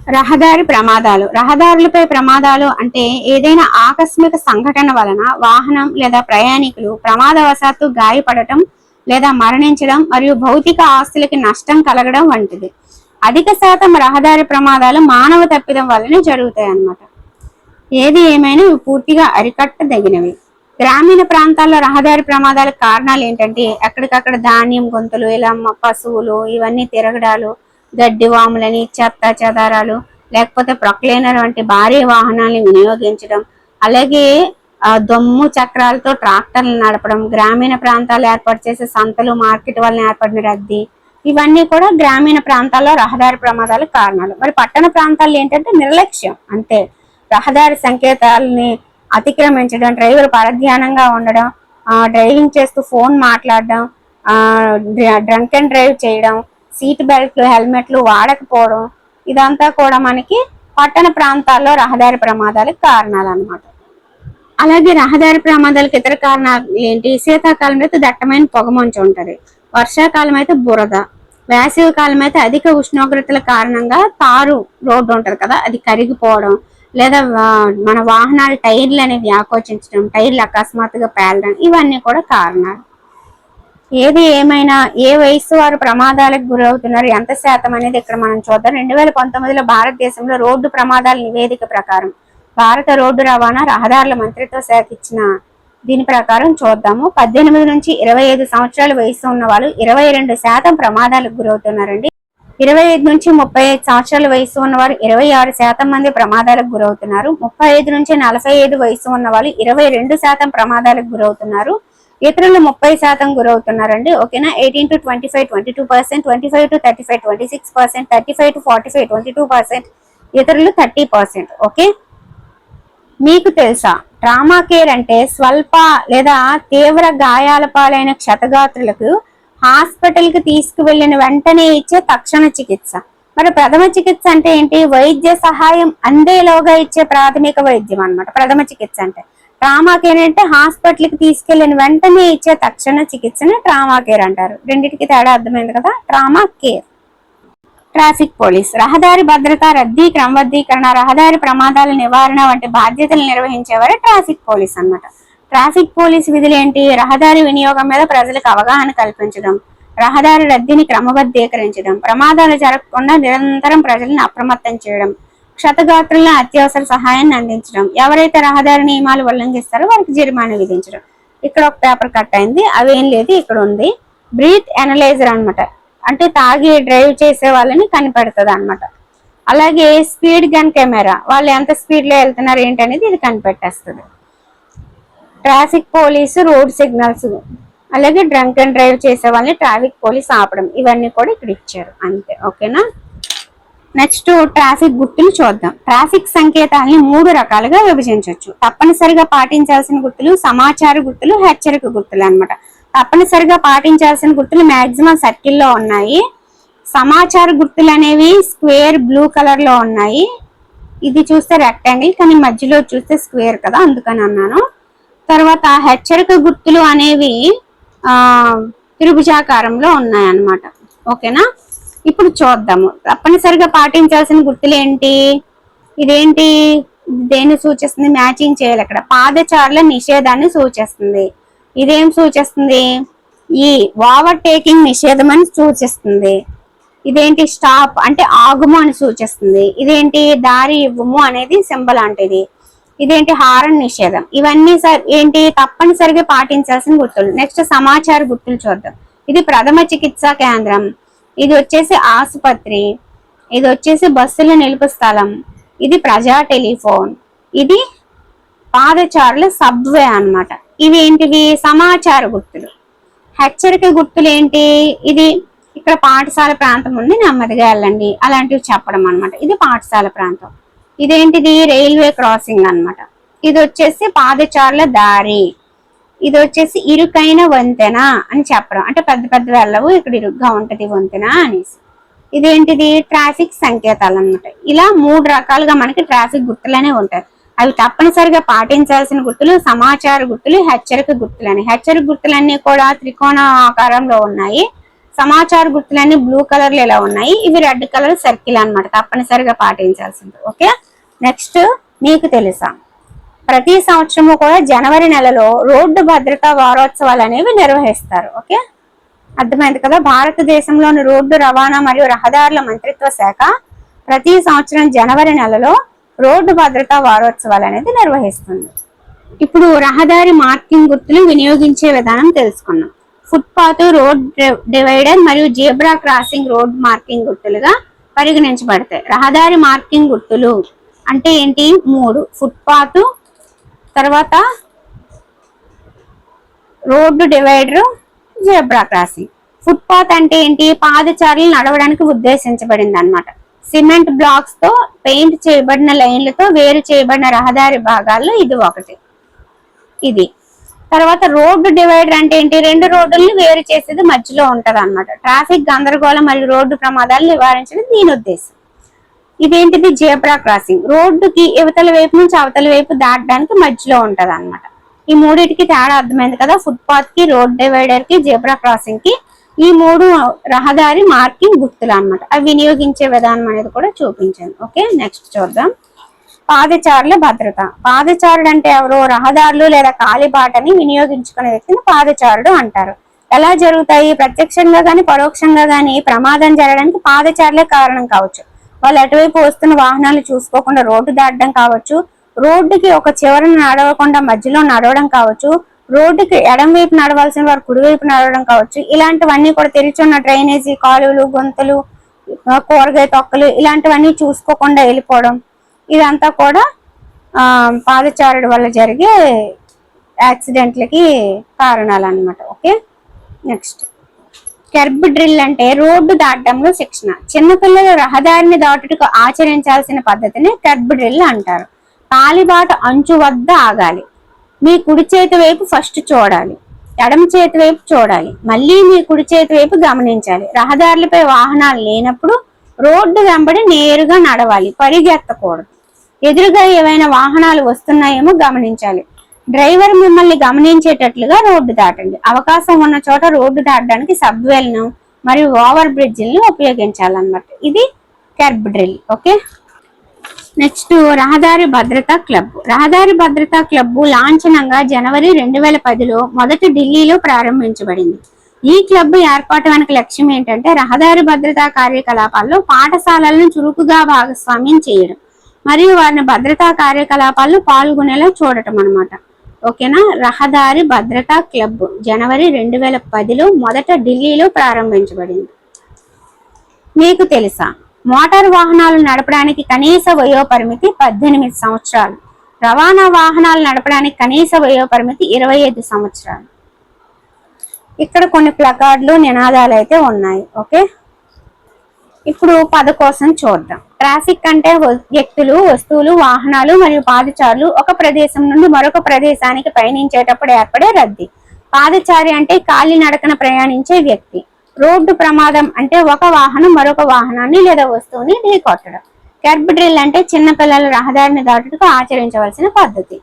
Speaker 1: రహదారి ప్రమాదాలు. రహదారులపై ప్రమాదాలు అంటే ఏదైనా ఆకస్మిక సంఘటన వలన వాహనం లేదా ప్రయాణికులు ప్రమాదవశాత్తు గాయపడటం లేదా మరణించడం మరియు భౌతిక ఆస్తులకి నష్టం కలగడం వంటిది. అధిక శాతం రహదారి ప్రమాదాలు మానవ తప్పిదం వల్లనే జరుగుతాయి అన్నమాట. ఏది ఏమైనా ఇవి పూర్తిగా అరికట్టదగినవి. గ్రామీణ ప్రాంతాల్లో రహదారి ప్రమాదాలకు కారణాలు ఏంటంటే ఎక్కడికక్కడ ధాన్యం గొంతులు, ఇలా పశువులు ఇవన్నీ తిరగడాలు, గడ్డి వాములని, చెత్త చెదారాలు, లేకపోతే ప్రొక్లైనర్ వంటి భారీ వాహనాలను వినియోగించడం, అలాగే దొమ్ము చక్రాలతో ట్రాక్టర్లు నడపడం, గ్రామీణ ప్రాంతాలు ఏర్పాటు చేసే సంతలు, మార్కెట్ వలన ఏర్పడిన రద్దీ, ఇవన్నీ కూడా గ్రామీణ ప్రాంతాల్లో రహదారి ప్రమాదాలకు కారణాలు. మరి పట్టణ ప్రాంతాల్లో ఏంటంటే నిర్లక్ష్యం అంతే. రహదారి సంకేతాలని అతిక్రమించడం, డ్రైవర్ పరధ్యానంగా ఉండడం, డ్రైవింగ్ చేస్తూ ఫోన్ మాట్లాడడం, డ్రంక్ అండ్ డ్రైవ్ చేయడం, సీట్ బెల్ట్లు హెల్మెట్లు వాడకపోవడం, ఇదంతా కూడా మనకి పట్టణ ప్రాంతాల్లో రహదారి ప్రమాదాలకు కారణాలు అన్నమాట. అలాగే రహదారి ప్రమాదాలకు ఇతర కారణాలు ఏంటి? శీతాకాలం అయితే దట్టమైన పొగమంచు ఉంటది, వర్షాకాలం అయితే బురద, వేసవి కాలం అయితే అధిక ఉష్ణోగ్రతల కారణంగా తారు రోడ్డు ఉంటది కదా, అది కరిగిపోవడం, లేదా మన వాహనాల టైర్లు అనేవి వ్యాకోచించడం, టైర్లు అకస్మాత్తుగా పేలడం, ఇవన్నీ కూడా కారణాలు. ఏది ఏమైనా ఏ వయసు వారు ప్రమాదాలకు గురవుతున్నారు, ఎంత శాతం అనేది ఇక్కడ మనం చూద్దాం. 2019లో భారతదేశంలో రోడ్డు ప్రమాదాల నివేదిక ప్రకారం భారత రోడ్డు రవాణా రహదారుల మంత్రిత్వ శాఖ ఇచ్చిన దీని ప్రకారం చూద్దాము. 18 నుంచి 25 సంవత్సరాల వయసు ఉన్న వాళ్ళు 22% ప్రమాదాలకు గురవుతున్నారండి. 25 నుంచి 35 సంవత్సరాల వయసు ఉన్నవారు 26% మంది ప్రమాదాలకు గురవుతున్నారు. 35 నుంచి 45 వయసు ఉన్న వాళ్ళు 22% ప్రమాదాలకు గురవుతున్నారు. ఇతరులు 30% గురవుతున్నారండి. ఓకేనా. 18 to 25 22%, 25 to 35 26%, 35 to 45 22%, ఇతరులు 30%. ఓకే. మీకు తెలుసా ట్రామా కేర్ అంటే స్వల్ప లేదా తీవ్ర గాయాల పాలైన క్షతగాత్రులకు హాస్పిటల్ కి తీసుకువెళ్లిన వెంటనే ఇచ్చే తక్షణ చికిత్స. మరి ప్రథమ చికిత్స అంటే ఏంటి? వైద్య సహాయం అందేలోగా ఇచ్చే ప్రాథమిక వైద్యం అన్నమాట ప్రథమ చికిత్స అంటే. ట్రామా కేర్ అంటే హాస్పిటల్ కి తీసుకెళ్లిన వెంటనే ఇచ్చే తక్షణ చికిత్సని ట్రామా కేర్ అంటారు. రెండింటికి తేడా అర్థమైంది కదా. Trauma care. ట్రాఫిక్ పోలీస్ రహదారి భద్రత, రద్దీ క్రమబద్ధీకరణ, రహదారి ప్రమాదాల నివారణ వంటి బాధ్యతలు నిర్వహించేవారే ట్రాఫిక్ పోలీస్ అన్నమాట. ట్రాఫిక్ పోలీస్ విధులు ఏంటి? రహదారి వినియోగం మీద ప్రజలకు అవగాహన కల్పించడం, రహదారి రద్దీని క్రమబద్ధీకరించడం, ప్రమాదాలు జరగకుండా నిరంతరం ప్రజలను అప్రమత్తం చేయడం, క్షతగాత్రులను అత్యవసర సహాయాన్ని అందించడం, ఎవరైతే రహదారి నియమాలు ఉల్లంఘిస్తారో వారికి జరిమానా విధించడం. ఇక్కడ ఒక పేపర్ కట్ అయింది, అవేం లేదు, ఇక్కడ ఉంది. బ్రీత్ ఎనలైజర్ అన్నమాట, అంటే తాగి డ్రైవ్ చేసే వాళ్ళని కనిపెడుతుంది అన్నమాట. అలాగే స్పీడ్ గన్ కెమెరా, వాళ్ళు ఎంత స్పీడ్ లో వెళ్తున్నారు ఏంటనేది ఇది కనిపెట్టేస్తుంది. ట్రాఫిక్ పోలీసు రోడ్ సిగ్నల్స్, అలాగే డ్రంక్ అండ్ డ్రైవ్ చేసే వాళ్ళని ట్రాఫిక్ పోలీస్ ఆపడం, ఇవన్నీ కూడా ఇక్కడ ఇచ్చారు అంతే. ఓకేనా. నెక్స్ట్ ట్రాఫిక్ గుర్తులు చూద్దాం. ట్రాఫిక్ సంకేతాలని 3 రకాలుగా విభజించవచ్చు. తప్పనిసరిగా పాటించాల్సిన గుర్తులు, సమాచార గుర్తులు, హెచ్చరిక గుర్తులు అన్నమాట. తప్పనిసరిగా పాటించాల్సిన గుర్తులు మాక్సిమం సర్కిల్లో ఉన్నాయి. సమాచార గుర్తులు అనేవి స్క్వేర్ బ్లూ కలర్ లో ఉన్నాయి. ఇది చూస్తే రెక్టాంగిల్, కానీ మధ్యలో చూస్తే స్క్వేర్ కదా, అందుకని అన్నాను. తర్వాత హెచ్చరిక గుర్తులు అనేవి త్రిభుజాకారంలో ఉన్నాయి అన్నమాట. ఓకేనా. ఇప్పుడు చూద్దాము తప్పనిసరిగా పాటించాల్సిన గుర్తులు ఏంటి. ఇదేంటి, దేన్ని సూచిస్తుంది? మ్యాచింగ్ చేయాలి. ఇక్కడ పాదచారుల నిషేధాన్ని సూచిస్తుంది. ఇదేం సూచిస్తుంది? ఈ ఓవర్ టేకింగ్ నిషేధం అని సూచిస్తుంది. ఇదేంటి? స్టాప్ అంటే ఆగుము అని సూచిస్తుంది. ఇదేంటి? దారి ఇవ్వము అనేది సింబల్ అంటేది. ఇదేంటి? హారన్ నిషేధం. ఇవన్నీ ఏంటి? తప్పనిసరిగా పాటించాల్సిన గుర్తులు. నెక్స్ట్ సమాచార గుర్తులు చూద్దాం. ఇది ప్రథమ చికిత్సా కేంద్రం, ఇది వచ్చేసి ఆసుపత్రి, ఇది వచ్చేసి బస్సుల నిలుపు స్థలం, ఇది ప్రజా టెలిఫోన్, ఇది పాదచారుల సబ్వే అన్నమాట. ఇవి ఏంటివి? సమాచార గుర్తులు. హెచ్చరిక గుర్తులు ఏంటి? ఇది ఇక్కడ పాఠశాల ప్రాంతం ఉంది, నెమ్మదిగా వెళ్ళండి, అలాంటివి చెప్పడం అన్నమాట. ఇది పాఠశాల ప్రాంతం. ఇదేంటిది? రైల్వే క్రాసింగ్ అన్నమాట. ఇది వచ్చేసి పాదచారుల దారి, ఇది వచ్చేసి ఇరుకైన వంతెన అని చెప్పడం, అంటే పెద్ద పెద్ద వెళ్ళవు, ఇక్కడ ఇరుగ్గా ఉంటది వంతెన అనేసి. ఇదేంటిది? ట్రాఫిక్ సంకేతాలు అన్నమాట. ఇలా 3 రకాలుగా మనకి ట్రాఫిక్ గుర్తులనే ఉంటాయి. అవి తప్పనిసరిగా పాటించాల్సిన గుర్తులు, సమాచార గుర్తులు, హెచ్చరిక గుర్తులని. హెచ్చరిక గుర్తులన్నీ కూడా త్రికోణ ఆకారంలో ఉన్నాయి. సమాచార గుర్తులన్నీ బ్లూ కలర్ లో ఇలా ఉన్నాయి, ఇవి రెడ్ కలర్ సర్కిల్ అన్నమాట, తప్పనిసరిగా పాటించాల్సింది. ఓకే, నెక్స్ట్ మీకు తెలుసా ప్రతి సంవత్సరము కూడా జనవరి నెలలో రోడ్డు భద్రతా వారోత్సవాలు అనేవి నిర్వహిస్తారు. ఓకే, అర్థమైంది కదా. భారతదేశంలోని రోడ్డు రవాణా మరియు రహదారుల మంత్రిత్వ శాఖ ప్రతి సంవత్సరం జనవరి నెలలో రోడ్డు భద్రతా వారోత్సవాలు అనేది నిర్వహిస్తుంది. ఇప్పుడు రహదారి మార్కింగ్ గుర్తులు వినియోగించే విధానం తెలుసుకున్నాం. ఫుట్పాత్, రోడ్ డివైడర్ మరియు జీబ్రా క్రాసింగ్ రోడ్ మార్కింగ్ గుర్తులుగా పరిగణించబడతాయి. రహదారి మార్కింగ్ గుర్తులు అంటే ఏంటి? 3: ఫుట్పాత్, తర్వాత road divider, zebra crossing. Footpath అంటే ఏంటి? పాదచారులు నడవడానికి ఉద్దేశించబడింది అన్నమాట. సిమెంట్ బ్లాక్స్ తో పెయింట్ చేయబడిన లైన్లతో వేరు చేయబడిన రహదారి భాగాల్లో ఇది ఒకటి. ఇది తర్వాత రోడ్డు డివైడర్ అంటే ఏంటి? 2 రోడ్డుల్ని వేరు చేసేది మధ్యలో ఉంటది అన్నమాట. ట్రాఫిక్ గందరగోళం మరియు రోడ్డు ప్రమాదాలు నివారించడం దీని ఉద్దేశం. ఇదేంటిది? Zebra crossing. రోడ్డుకి ఇవతల వైపు నుంచి అవతల వైపు దాటడానికి మధ్యలో ఉంటది అన్నమాట. ఈ మూడింటికి తేడా అర్థమైంది కదా. ఫుట్పాత్ కి, రోడ్ డివైడర్ కి, జీబ్రా క్రాసింగ్ కి ఈ 3 రహదారి మార్కింగ్ గుర్తులు అన్నమాట. అవి వినియోగించే విధానం అనేది కూడా చూపించాను. ఓకే, నెక్స్ట్ చూద్దాం. పాదచారుల భద్రత. పాదచారుడు అంటే ఎవరు? రహదారులు లేదా కాలిబాటని వినియోగించుకునే వ్యక్తిని పాదచారుడు అంటారు. ఎలా జరుగుతాయి? ప్రత్యక్షంగా గాని పరోక్షంగా గాని ప్రమాదం జరగడానికి పాదచారులే కారణం కావచ్చు. వాళ్ళు అటువైపు వస్తున్న వాహనాలు చూసుకోకుండా రోడ్డు దాటడం కావచ్చు, రోడ్డుకి ఒక చివరన నడవకుండా మధ్యలో నడవడం కావచ్చు, రోడ్డుకి ఎడం వైపు నడవాల్సిన వారు కుడివైపు నడవడం కావచ్చు. ఇలాంటివన్నీ కూడా తెరిచున్న డ్రైనేజీ, కాలువలు, గొంతులు, కూరగాయ తొక్కలు ఇలాంటివన్నీ చూసుకోకుండా వెళ్ళిపోవడం, ఇదంతా కూడా పాదచారుడు వల్ల జరిగే యాక్సిడెంట్లకి కారణాలు అన్నమాట. ఓకే, నెక్స్ట్ కర్బ్ డ్రిల్ అంటే రోడ్డు దాటడంలో శిక్షణ. చిన్నపిల్లలు రహదారిని దాటుటకు ఆచరించాల్సిన పద్ధతిని కర్బ్ డ్రిల్ అంటారు. కాలిబాట అంచు వద్ద ఆగాలి. మీ కుడి చేతి వైపు ఫస్ట్ చూడాలి, ఎడమ చేతి వైపు చూడాలి, మళ్ళీ మీ కుడి చేతి వైపు గమనించాలి. రహదారులపై వాహనాలు లేనప్పుడు రోడ్డు వెంబడి నేరుగా నడవాలి, పరిగెత్తకూడదు. ఎదురుగా ఏవైనా వాహనాలు వస్తున్నాయేమో గమనించాలి. డ్రైవర్ మిమ్మల్ని గమనించేటట్లుగా రోడ్డు దాటండి. అవకాశం ఉన్న చోట రోడ్డు దాటడానికి సబ్వేలను మరియు ఓవర్ బ్రిడ్జిల్ని ఉపయోగించాలన్నమాట. ఇది కర్బ్ డ్రిల్. ఓకే, నెక్స్ట్ రహదారి భద్రతా క్లబ్. రహదారి భద్రతా క్లబ్ లాంఛనంగా జనవరి 2010లో మొదట ఢిల్లీలో ప్రారంభించబడింది. ఈ క్లబ్ ఏర్పాటు వెనక లక్ష్యం ఏంటంటే రహదారి భద్రతా కార్యకలాపాల్లో పాఠశాలలను చురుకుగా భాగస్వామ్యం చేయడం మరియు వారిని భద్రతా కార్యకలాపాల్లో పాల్గొనేలా చూడటం అన్నమాట. ఓకేనా. రహదారి భద్రతా క్లబ్ జనవరి 2010లో మొదట ఢిల్లీలో ప్రారంభించబడింది. మీకు తెలుసా మోటార్ వాహనాలు నడపడానికి కనీస వయోపరిమితి 18 సంవత్సరాలు, రవాణా వాహనాలు నడపడానికి కనీస వయోపరిమితి 25 సంవత్సరాలు. ఇక్కడ కొన్ని ప్లకార్డులు, నినాదాలు అయితే ఉన్నాయి. ఓకే, ఇప్పుడు పద కోసం చూద్దాం. ట్రాఫిక్ అంటే వ్యక్తులు, వస్తువులు, వాహనాలు మరియు పాదచారులు ఒక ప్రదేశం నుండి మరొక ప్రదేశానికి పయనించేటప్పుడు ఏర్పడే రద్దీ. పాదచారి అంటే కాలినడకన ప్రయాణించే వ్యక్తి. రోడ్డు ప్రమాదం అంటే ఒక వాహనం మరొక వాహనాన్ని లేదా వస్తువుని ఢీకొట్టడం. కర్బ్ డ్రిల్ అంటే చిన్న పిల్లలు రహదారిని దాటుటకు ఆచరించవలసిన పద్ధతి.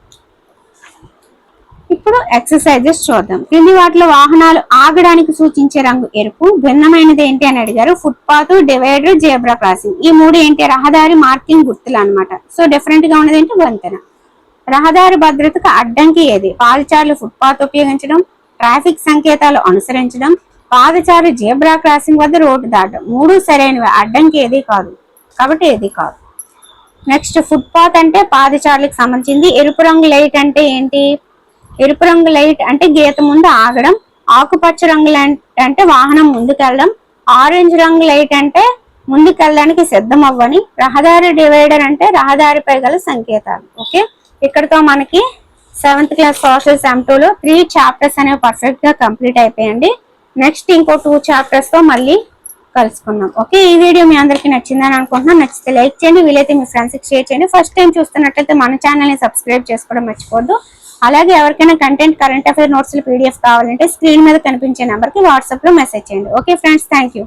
Speaker 1: ఇప్పుడు ఎక్సర్సైజెస్ చూద్దాం. కింది వాటిలో వాహనాలు ఆగడానికి సూచించే రంగు ఎరుపు. భిన్నమైనది ఏంటి అని అడిగారు. Footpath, divider, zebra crossing. ఈ 3 ఏంటి? రహదారి మార్కింగ్ గుర్తులు అన్నమాట. సో డిఫరెంట్ గా ఉన్నది ఏంటి? వంతెన. రహదారి భద్రతకు అడ్డంకి ఏది? పాదచారులు ఫుట్పాత్ ఉపయోగించడం, ట్రాఫిక్ సంకేతాలు అనుసరించడం, పాదచారి జీబ్రా క్రాసింగ్ వద్ద రోడ్డు దాటడం. 3 సరైనవి, అడ్డంకి ఏది కాదు, కాబట్టి ఏది కాదు. నెక్స్ట్ ఫుట్పాత్ అంటే పాదచారులకు సంబంధించింది. ఎరుపు రంగు లైట్ అంటే ఏంటి? ఎరుపు రంగు లైట్ అంటే గీత ముందు ఆగడం. ఆకుపచ్చ రంగు లైట్ అంటే వాహనం ముందుకెళ్ళడం. ఆరెంజ్ రంగు లైట్ అంటే ముందుకెళ్ళడానికి సిద్ధం అవ్వని. రహదారి డివైడర్ అంటే రహదారిపై గల సంకేతాలు. ఓకే, ఇక్కడతో మనకి 7th క్లాస్ సోషల్ సెమ్2లో 3 చాప్టర్స్ అనేవి పర్ఫెక్ట్ గా కంప్లీట్ అయిపోయండి. నెక్స్ట్ ఇంకో 2 చాప్టర్స్ తో మళ్ళీ కలుసుకుందాం. ఓకే, ఈ వీడియో మీ అందరికి నచ్చిందని అనుకుంటున్నాను. నచ్చితే లైక్ చేయండి, వీలైతే మీ ఫ్రెండ్స్ కి షేర్ చేయండి. ఫస్ట్ టైం చూస్తున్నట్లయితే మన ఛానల్ ని సబ్స్క్రైబ్ చేసుకోవడం మర్చిపోద్దు. అలాగే ఎవరికైనా content, current affair notes PDF కావాలంటే స్క్రీన్ మీద కనిపించే నెంబర్ కి వాట్సాప్ లో మెసేజ్ చేయండి. Okay friends, thank you.